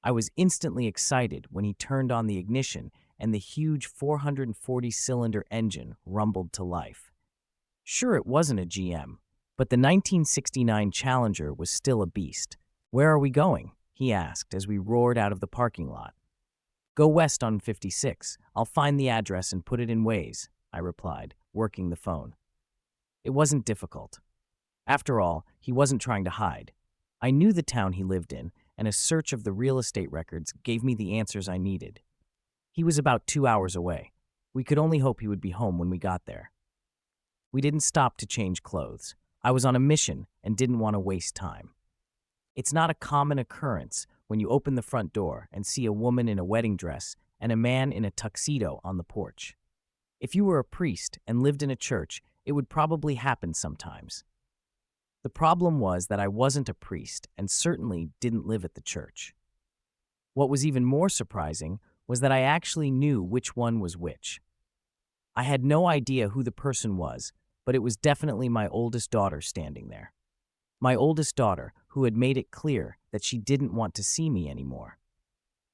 Speaker 1: I was instantly excited when he turned on the ignition and the huge 440-cylinder engine rumbled to life. Sure, it wasn't a GM, but the 1969 Challenger was still a beast. "Where are we going?" he asked as we roared out of the parking lot. "Go west on 56. I'll find the address and put it in Waze," I replied, working the phone. It wasn't difficult. After all, he wasn't trying to hide. I knew the town he lived in, and a search of the real estate records gave me the answers I needed. He was about 2 hours away. We could only hope he would be home when we got there. We didn't stop to change clothes. I was on a mission and didn't want to waste time. It's not a common occurrence when you open the front door and see a woman in a wedding dress and a man in a tuxedo on the porch. If you were a priest and lived in a church, it would probably happen sometimes. The problem was that I wasn't a priest and certainly didn't live at the church. What was even more surprising was that I actually knew which one was which. I had no idea who the person was, but it was definitely my oldest daughter standing there. My oldest daughter, who had made it clear that she didn't want to see me anymore.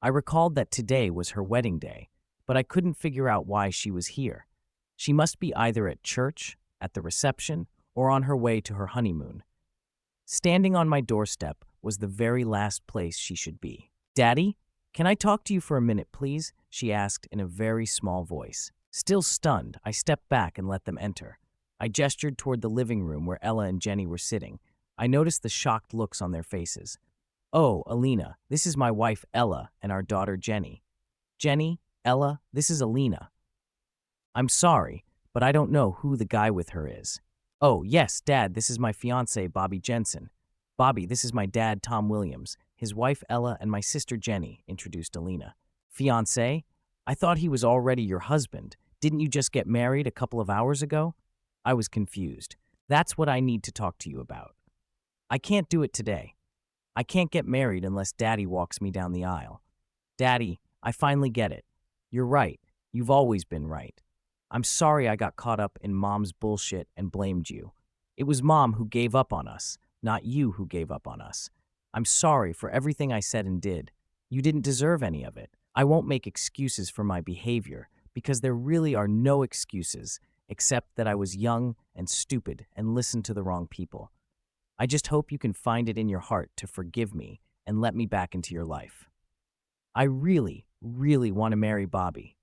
Speaker 1: I recalled that today was her wedding day, but I couldn't figure out why she was here. She must be either at church, at the reception, or on her way to her honeymoon. Standing on my doorstep was the very last place she should be. "Daddy, can I talk to you for a minute, please?" she asked in a very small voice. Still stunned, I stepped back and let them enter. I gestured toward the living room where Ella and Jenny were sitting. I noticed the shocked looks on their faces. "Oh, Alina, this is my wife Ella and our daughter Jenny." "Jenny, Ella, this is Alina." "I'm sorry, but I don't know who the guy with her is." "Oh, yes, Dad, this is my fiancée, Bobby Jensen." "Bobby, this is my dad, Tom Williams, his wife Ella, and my sister Jenny," introduced Alina. "Fiancé? I thought he was already your husband. Didn't you just get married a couple of hours ago?" I was confused. "That's what I need to talk to you about. I can't do it today. I can't get married unless Daddy walks me down the aisle." "Daddy, I finally get it. You're right. You've always been right. I'm sorry I got caught up in Mom's bullshit and blamed you. It was Mom who gave up on us, not you who gave up on us. I'm sorry for everything I said and did. You didn't deserve any of it. I won't make excuses for my behavior, because there really are no excuses, except that I was young and stupid and listened to the wrong people. I just hope you can find it in your heart to forgive me and let me back into your life. I really, really want to marry Bobby.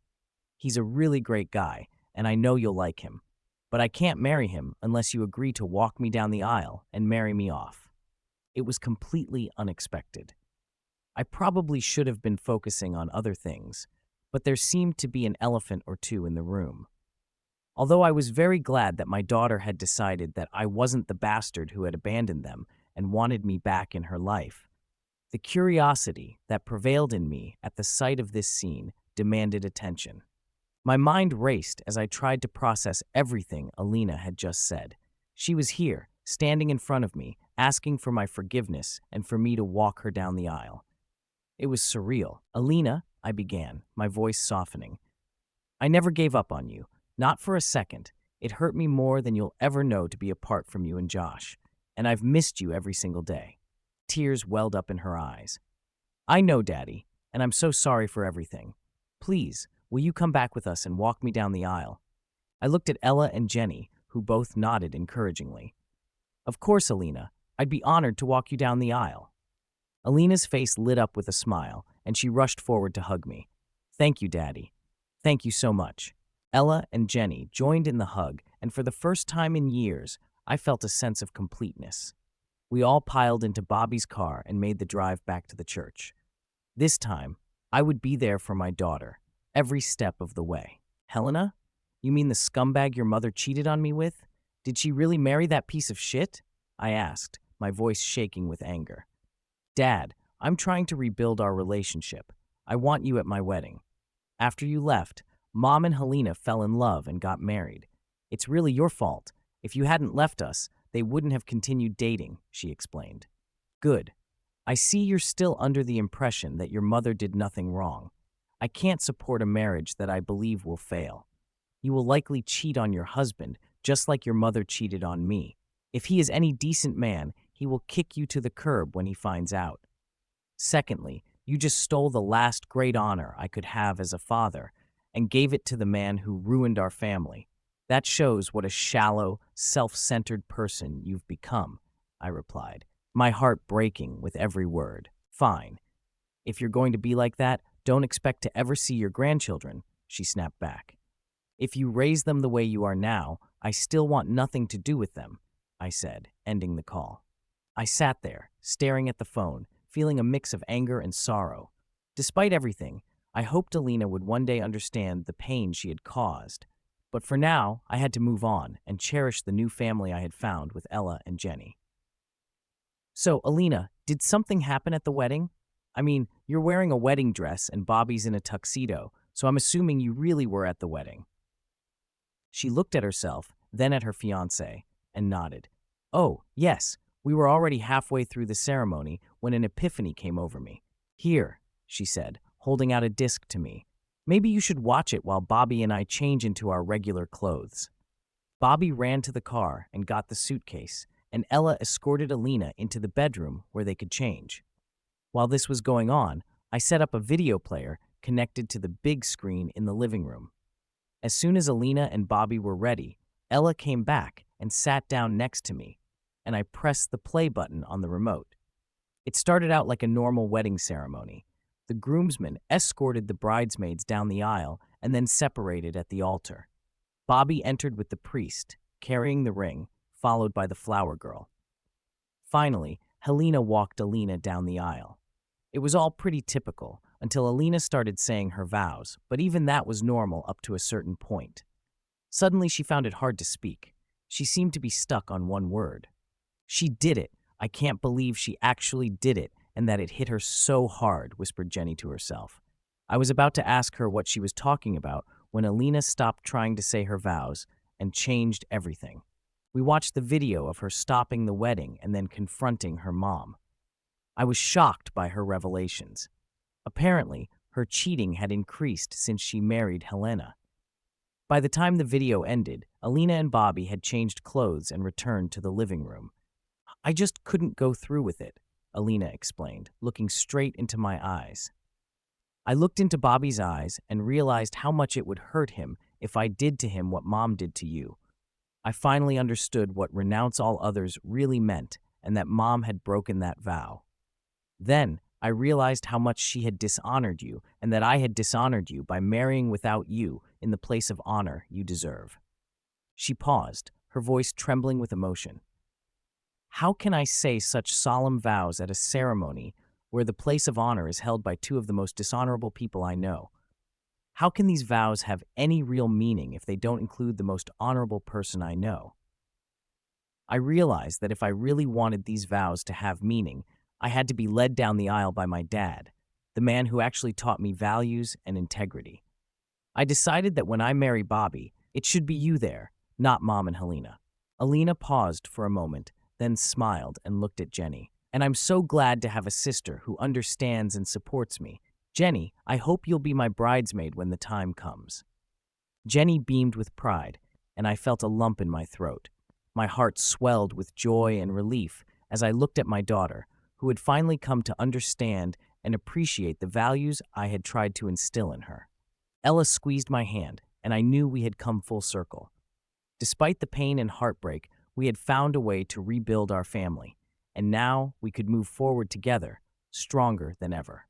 Speaker 1: He's a really great guy, and I know you'll like him. But I can't marry him unless you agree to walk me down the aisle and marry me off." It was completely unexpected. I probably should have been focusing on other things, but there seemed to be an elephant or two in the room. Although I was very glad that my daughter had decided that I wasn't the bastard who had abandoned them and wanted me back in her life, the curiosity that prevailed in me at the sight of this scene demanded attention. My mind raced as I tried to process everything Alina had just said. She was here, standing in front of me, asking for my forgiveness and for me to walk her down the aisle. It was surreal. "Alina," I began, my voice softening, "I never gave up on you. Not for a second. It hurt me more than you'll ever know to be apart from you and Josh. And I've missed you every single day." Tears welled up in her eyes. "I know, Daddy, and I'm so sorry for everything. Please, will you come back with us and walk me down the aisle?" I looked at Ella and Jenny, who both nodded encouragingly. "Of course, Alina. I'd be honored to walk you down the aisle." Alina's face lit up with a smile, and she rushed forward to hug me. "Thank you, Daddy. Thank you so much." Ella and Jenny joined in the hug, and for the first time in years, I felt a sense of completeness. We all piled into Bobby's car and made the drive back to the church. This time, I would be there for my daughter, every step of the way. "Helena? You mean the scumbag your mother cheated on me with? Did she really marry that piece of shit?" I asked, my voice shaking with anger. "Dad, I'm trying to rebuild our relationship. I want you at my wedding." After you left, Mom and Helena fell in love and got married. It's really your fault. If you hadn't left us, they wouldn't have continued dating," she explained. "Good. I see you're still under the impression that your mother did nothing wrong. I can't support a marriage that I believe will fail. You will likely cheat on your husband, just like your mother cheated on me. If he is any decent man, he will kick you to the curb when he finds out. Secondly, you just stole the last great honor I could have as a father and gave it to the man who ruined our family. That shows what a shallow, self-centered person you've become," I replied, my heart breaking with every word. "Fine. If you're going to be like that, don't expect to ever see your grandchildren," she snapped back. "If you raise them the way you are now, I still want nothing to do with them," I said, ending the call. I sat there, staring at the phone, feeling a mix of anger and sorrow. Despite everything, I hoped Alina would one day understand the pain she had caused. But for now, I had to move on and cherish the new family I had found with Ella and Jenny. "So, Alina, did something happen at the wedding? I mean, you're wearing a wedding dress and Bobby's in a tuxedo, so I'm assuming you really were at the wedding." She looked at herself, then at her fiancé, and nodded. "Oh, yes, we were already halfway through the ceremony when an epiphany came over me. Here," she said, holding out a disc to me. "Maybe you should watch it while Bobby and I change into our regular clothes." Bobby ran to the car and got the suitcase, and Ella escorted Alina into the bedroom where they could change. While this was going on, I set up a video player connected to the big screen in the living room. As soon as Alina and Bobby were ready, Ella came back and sat down next to me, and I pressed the play button on the remote. It started out like a normal wedding ceremony. The groomsmen escorted the bridesmaids down the aisle and then separated at the altar. Bobby entered with the priest, carrying the ring, followed by the flower girl. Finally, Helena walked Alina down the aisle. It was all pretty typical until Alina started saying her vows, but even that was normal up to a certain point. Suddenly, she found it hard to speak. She seemed to be stuck on one word. "She did it. I can't believe she actually did it and that it hit her so hard," whispered Jenny to herself. I was about to ask her what she was talking about when Alina stopped trying to say her vows and changed everything. We watched the video of her stopping the wedding and then confronting her mom. I was shocked by her revelations. Apparently, her cheating had increased since she married Helena. By the time the video ended, Alina and Bobby had changed clothes and returned to the living room. "I just couldn't go through with it," Alina explained, looking straight into my eyes. I looked into Bobby's eyes and realized how much it would hurt him if I did to him what Mom did to you. I finally understood what renounce all others really meant and that Mom had broken that vow. Then, I realized how much she had dishonored you and that I had dishonored you by marrying without you in the place of honor you deserve. She paused, her voice trembling with emotion. "How can I say such solemn vows at a ceremony where the place of honor is held by two of the most dishonorable people I know? How can these vows have any real meaning if they don't include the most honorable person I know?" I realized that if I really wanted these vows to have meaning, I had to be led down the aisle by my dad, the man who actually taught me values and integrity. I decided that when I marry Bobby, it should be you there, not Mom and Helena. Alina paused for a moment, then smiled and looked at Jenny. "And I'm so glad to have a sister who understands and supports me. Jenny, I hope you'll be my bridesmaid when the time comes." Jenny beamed with pride, and I felt a lump in my throat. My heart swelled with joy and relief as I looked at my daughter, who had finally come to understand and appreciate the values I had tried to instill in her. Ella squeezed my hand, and I knew we had come full circle. Despite the pain and heartbreak, we had found a way to rebuild our family, and now we could move forward together, stronger than ever.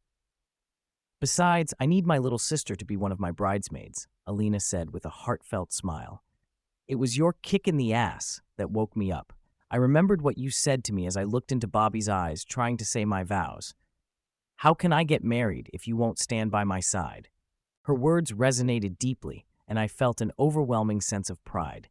Speaker 1: "Besides, I need my little sister to be one of my bridesmaids," Alina said with a heartfelt smile. "It was your kick in the ass that woke me up. I remembered what you said to me as I looked into Bobby's eyes, trying to say my vows. How can I get married if you won't stand by my side?" Her words resonated deeply, and I felt an overwhelming sense of pride.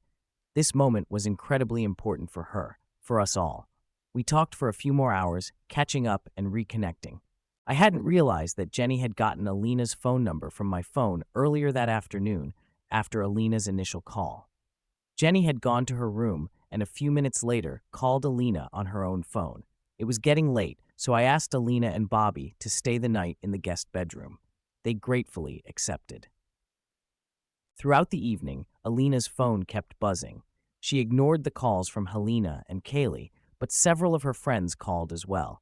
Speaker 1: This moment was incredibly important for her, for us all. We talked for a few more hours, catching up and reconnecting. I hadn't realized that Jenny had gotten Alina's phone number from my phone earlier that afternoon after Alina's initial call. Jenny had gone to her room and a few minutes later called Alina on her own phone. It was getting late, so I asked Alina and Bobby to stay the night in the guest bedroom. They gratefully accepted. Throughout the evening, Alina's phone kept buzzing. She ignored the calls from Helena and Kaylee, but several of her friends called as well.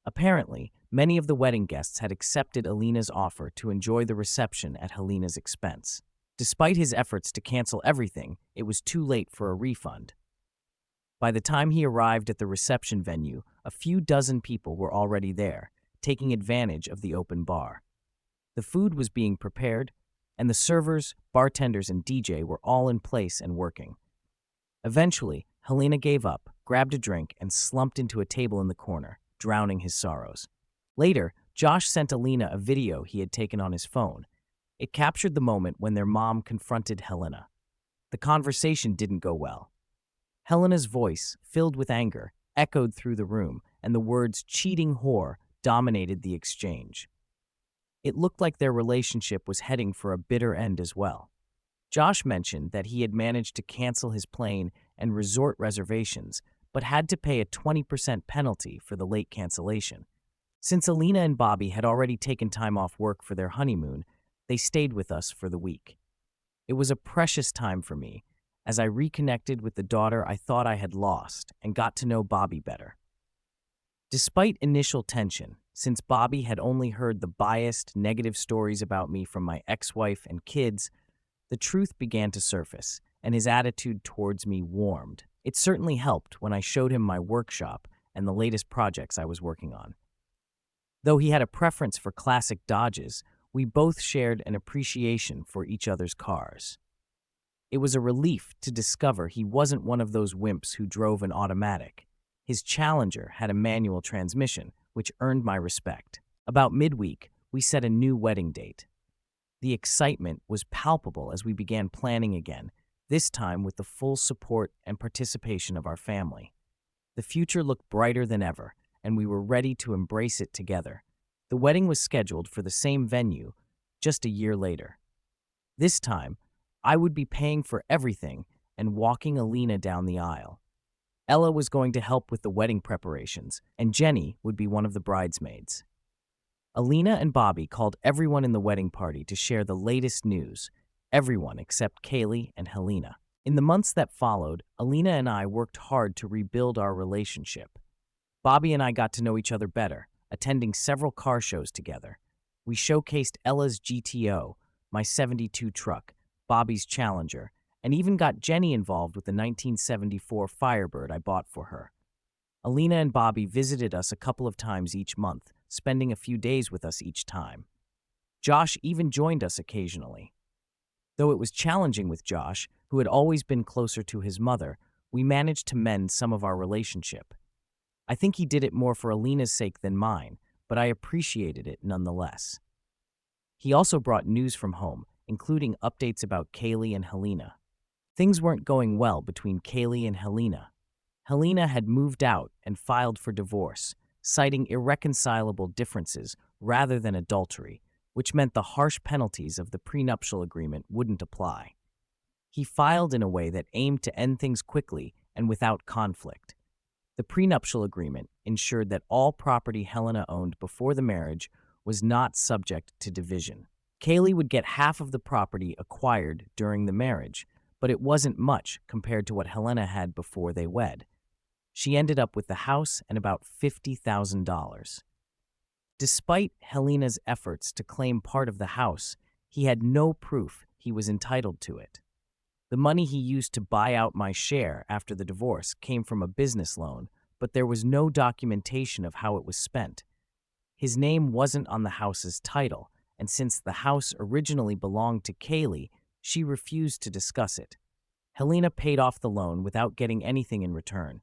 Speaker 1: Apparently, many of the wedding guests had accepted Alina's offer to enjoy the reception at Helena's expense. Despite his efforts to cancel everything, it was too late for a refund. By the time he arrived at the reception venue, a few dozen people were already there, taking advantage of the open bar. The food was being prepared, and the servers, bartenders, and DJ were all in place and working. Eventually, Helena gave up, grabbed a drink, and slumped into a table in the corner, drowning his sorrows. Later, Josh sent Alina a video he had taken on his phone. It captured the moment when their mom confronted Helena. The conversation didn't go well. Helena's voice, filled with anger, echoed through the room, and the words "cheating whore" dominated the exchange. It looked like their relationship was heading for a bitter end as well. Josh mentioned that he had managed to cancel his plane and resort reservations, but had to pay a 20% penalty for the late cancellation. Since Alina and Bobby had already taken time off work for their honeymoon, they stayed with us for the week. It was a precious time for me, as I reconnected with the daughter I thought I had lost and got to know Bobby better. Despite initial tension, since Bobby had only heard the biased, negative stories about me from my ex-wife and kids, the truth began to surface, and his attitude towards me warmed. It certainly helped when I showed him my workshop and the latest projects I was working on. Though he had a preference for classic Dodges, we both shared an appreciation for each other's cars. It was a relief to discover he wasn't one of those wimps who drove an automatic. His Challenger had a manual transmission, which earned my respect. About midweek, we set a new wedding date. The excitement was palpable as we began planning again, this time with the full support and participation of our family. The future looked brighter than ever, and we were ready to embrace it together. The wedding was scheduled for the same venue, just a year later. This time, I would be paying for everything and walking Alina down the aisle. Ella was going to help with the wedding preparations, and Jenny would be one of the bridesmaids. Alina and Bobby called everyone in the wedding party to share the latest news, everyone except Kaylee and Helena. In the months that followed, Alina and I worked hard to rebuild our relationship. Bobby and I got to know each other better, attending several car shows together. We showcased Ella's GTO, my '72 truck, Bobby's Challenger, and even got Jenny involved with the 1974 Firebird I bought for her. Alina and Bobby visited us a couple of times each month, spending a few days with us each time. Josh even joined us occasionally. Though it was challenging with Josh, who had always been closer to his mother, we managed to mend some of our relationship. I think he did it more for Alina's sake than mine, but I appreciated it nonetheless. He also brought news from home, including updates about Kaylee and Helena. Things weren't going well between Kaylee and Helena. Helena had moved out and filed for divorce, citing irreconcilable differences rather than adultery, which meant the harsh penalties of the prenuptial agreement wouldn't apply. He filed in a way that aimed to end things quickly and without conflict. The prenuptial agreement ensured that all property Helena owned before the marriage was not subject to division. Kaylee would get half of the property acquired during the marriage, but it wasn't much compared to what Helena had before they wed. She ended up with the house and about $50,000. Despite Helena's efforts to claim part of the house, he had no proof he was entitled to it. The money he used to buy out my share after the divorce came from a business loan, but there was no documentation of how it was spent. His name wasn't on the house's title, and since the house originally belonged to Kaylee, she refused to discuss it. Helena paid off the loan without getting anything in return.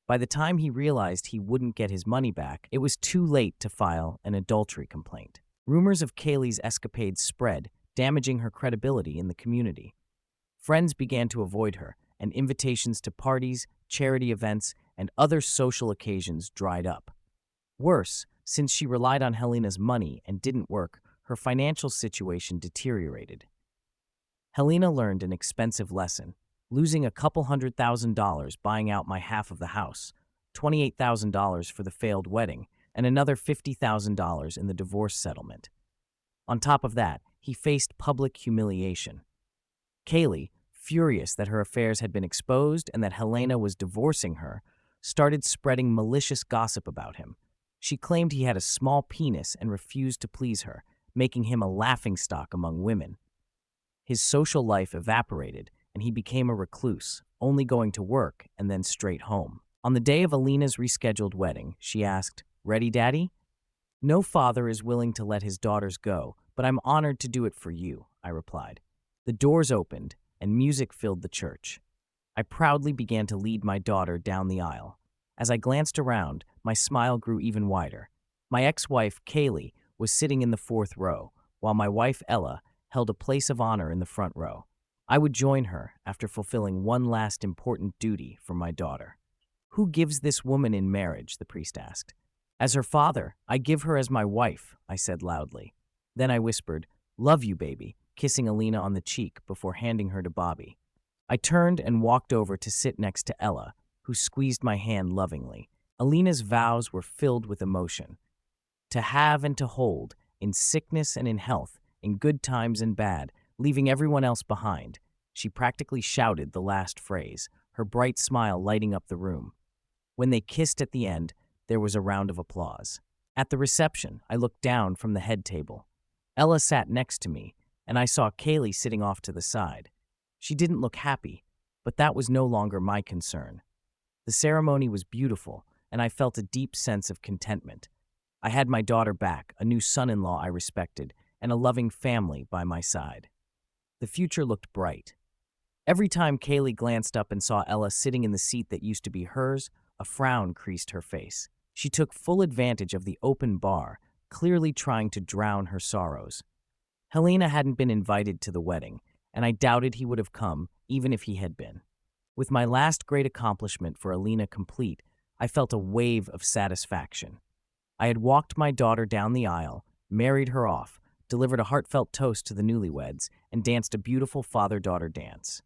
Speaker 1: By the time he realized he wouldn't get his money back, it was too late to file an adultery complaint. Rumors of Kaylee's escapades spread, damaging her credibility in the community. Friends began to avoid her, and invitations to parties, charity events, and other social occasions dried up. Worse, Since she relied on Helena's money and didn't work, her financial situation deteriorated. Helena learned an expensive lesson, losing a couple $100,000 buying out my half of the house, $28,000 for the failed wedding, and another $50,000 in the divorce settlement. On top of that, he faced public humiliation. Kaylee, furious that her affairs had been exposed and that Helena was divorcing her, started spreading malicious gossip about him. She claimed he had a small penis and refused to please her, making him a laughingstock among women. His social life evaporated, and he became a recluse, only going to work and then straight home. On the day of Alina's rescheduled wedding, she asked, "Ready, Daddy?" "No father is willing to let his daughters go, but I'm honored to do it for you," I replied. The doors opened, and music filled the church. I proudly began to lead my daughter down the aisle. As I glanced around, my smile grew even wider. My ex-wife, Kaylee, was sitting in the fourth row, while my wife, Ella, held a place of honor in the front row. I would join her after fulfilling one last important duty for my daughter. "Who gives this woman in marriage?" the priest asked. "As her father, I give her as my wife," I said loudly. Then I whispered, "Love you, baby," kissing Alina on the cheek before handing her to Bobby. I turned and walked over to sit next to Ella, who squeezed my hand lovingly. Alina's vows were filled with emotion. To have and to hold, in sickness and in health, in good times and bad, leaving everyone else behind. She practically shouted the last phrase, her bright smile lighting up the room. When they kissed at the end, there was a round of applause. At the reception, I looked down from the head table. Ella sat next to me, and I saw Kaylee sitting off to the side. She didn't look happy, but that was no longer my concern. The ceremony was beautiful, and I felt a deep sense of contentment. I had my daughter back, a new son-in-law I respected, and a loving family by my side. The future looked bright. Every time Kaylee glanced up and saw Ella sitting in the seat that used to be hers, a frown creased her face. She took full advantage of the open bar, clearly trying to drown her sorrows. Helena hadn't been invited to the wedding, and I doubted he would have come, even if he had been. With my last great accomplishment for Alina complete, I felt a wave of satisfaction. I had walked my daughter down the aisle, married her off, delivered a heartfelt toast to the newlyweds, and danced a beautiful father-daughter dance.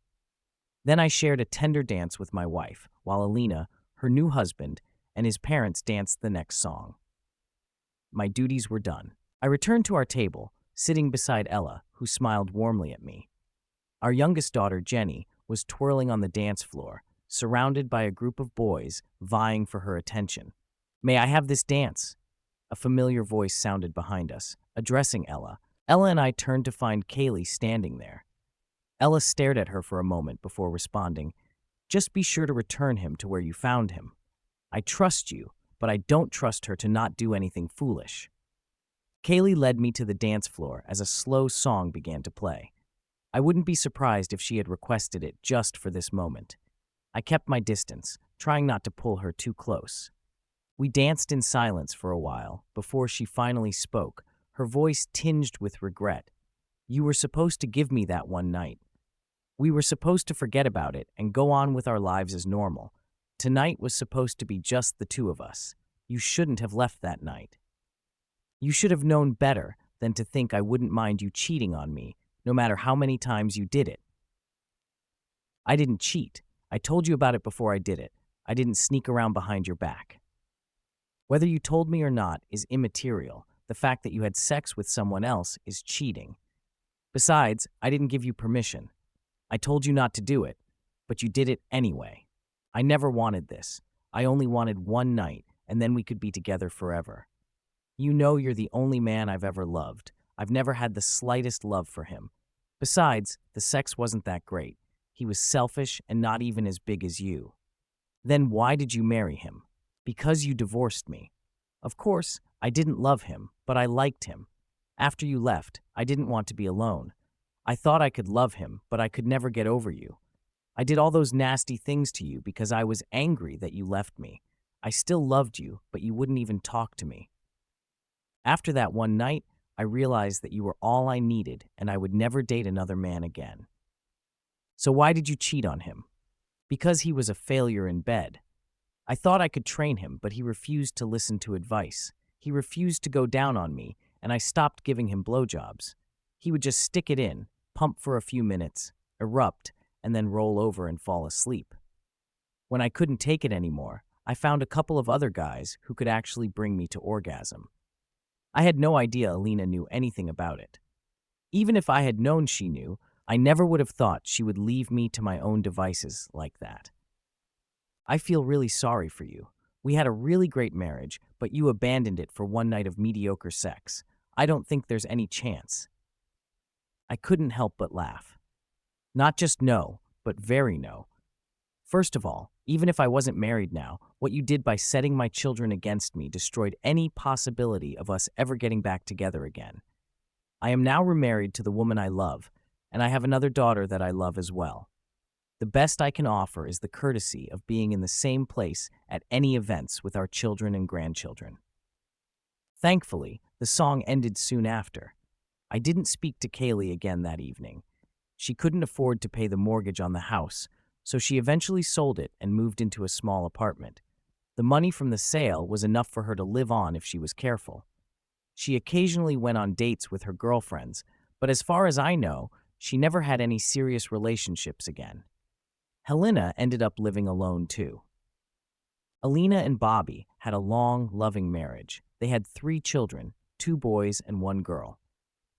Speaker 1: Then I shared a tender dance with my wife, while Alina, her new husband, and his parents danced the next song. My duties were done. I returned to our table, sitting beside Ella, who smiled warmly at me. Our youngest daughter, Jenny, was twirling on the dance floor, surrounded by a group of boys vying for her attention. "May I have this dance?" A familiar voice sounded behind us, addressing Ella. Ella and I turned to find Kaylee standing there. Ella stared at her for a moment before responding, "Just be sure to return him to where you found him. I trust you, but I don't trust her to not do anything foolish." Kaylee led me to the dance floor as a slow song began to play. I wouldn't be surprised if she had requested it just for this moment. I kept my distance, trying not to pull her too close. We danced in silence for a while before she finally spoke, her voice tinged with regret. "You were supposed to give me that one night. We were supposed to forget about it and go on with our lives as normal. Tonight was supposed to be just the two of us. You shouldn't have left that night. You should have known better than to think I wouldn't mind you cheating on me, no matter how many times you did it." "I didn't cheat. I told you about it before I did it. I didn't sneak around behind your back." "Whether you told me or not is immaterial. The fact that you had sex with someone else is cheating. Besides, I didn't give you permission. I told you not to do it, but you did it anyway. I never wanted this. I only wanted one night, and then we could be together forever. You know you're the only man I've ever loved. I've never had the slightest love for him. Besides, the sex wasn't that great. He was selfish and not even as big as you. Then why did you marry him? Because you divorced me. Of course, I didn't love him, but I liked him. After you left, I didn't want to be alone. I thought I could love him, but I could never get over you. I did all those nasty things to you because I was angry that you left me. I still loved you, but you wouldn't even talk to me. After that one night, I realized that you were all I needed and I would never date another man again. So why did you cheat on him? Because he was a failure in bed. I thought I could train him, but he refused to listen to advice. he refused to go down on me, and I stopped giving him blowjobs. He would just stick it in, pump for a few minutes, erupt, and then roll over and fall asleep. When I couldn't take it anymore, I found a couple of other guys who could actually bring me to orgasm. I had no idea Alina knew anything about it. Even if I had known she knew, I never would have thought she would leave me to my own devices like that. I feel really sorry for you. We had a really great marriage, but you abandoned it for one night of mediocre sex. I don't think there's any chance. I couldn't help but laugh. Not just no, but very no. First of all, even if I wasn't married now, what you did by setting my children against me destroyed any possibility of us ever getting back together again. I am now remarried to the woman I love, and I have another daughter that I love as well. The best I can offer is the courtesy of being in the same place at any events with our children and grandchildren. Thankfully, the song ended soon after. I didn't speak to Kaylee again that evening. She couldn't afford to pay the mortgage on the house, so she eventually sold it and moved into a small apartment. The money from the sale was enough for her to live on if she was careful. She occasionally went on dates with her girlfriends, but as far as I know, she never had any serious relationships again. Helena ended up living alone too. Alina and Bobby had a long, loving marriage. They had 3 children, 2 boys and 1 girl.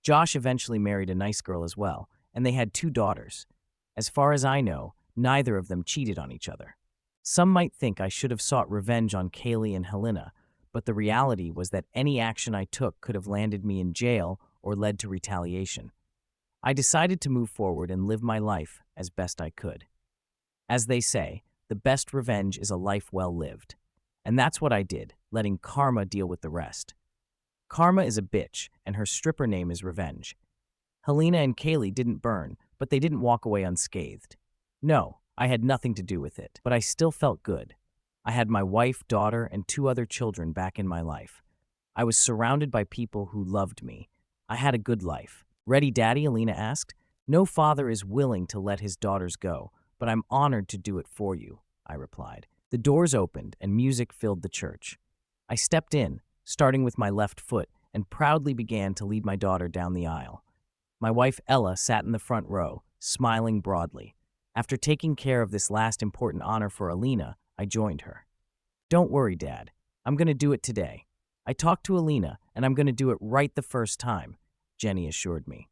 Speaker 1: Josh eventually married a nice girl as well, and they had 2 daughters. As far as I know, neither of them cheated on each other. Some might think I should have sought revenge on Kaylee and Helena, but the reality was that any action I took could have landed me in jail or led to retaliation. I decided to move forward and live my life as best I could. As they say, the best revenge is a life well lived. And that's what I did, letting karma deal with the rest. Karma is a bitch, and her stripper name is Revenge. Helena and Kaylee didn't burn, but they didn't walk away unscathed. No, I had nothing to do with it, but I still felt good. I had my wife, daughter, and 2 other children back in my life. I was surrounded by people who loved me. I had a good life. Ready, Daddy? Alina asked. No father is willing to let his daughters go, but I'm honored to do it for you, I replied. The doors opened and music filled the church. I stepped in, starting with my left foot, and proudly began to lead my daughter down the aisle. My wife Ella sat in the front row, smiling broadly. After taking care of this last important honor for Alina, I joined her. Don't worry, Dad. I'm going to do it today. I talked to Alina, and I'm going to do it right the first time, Jenny assured me.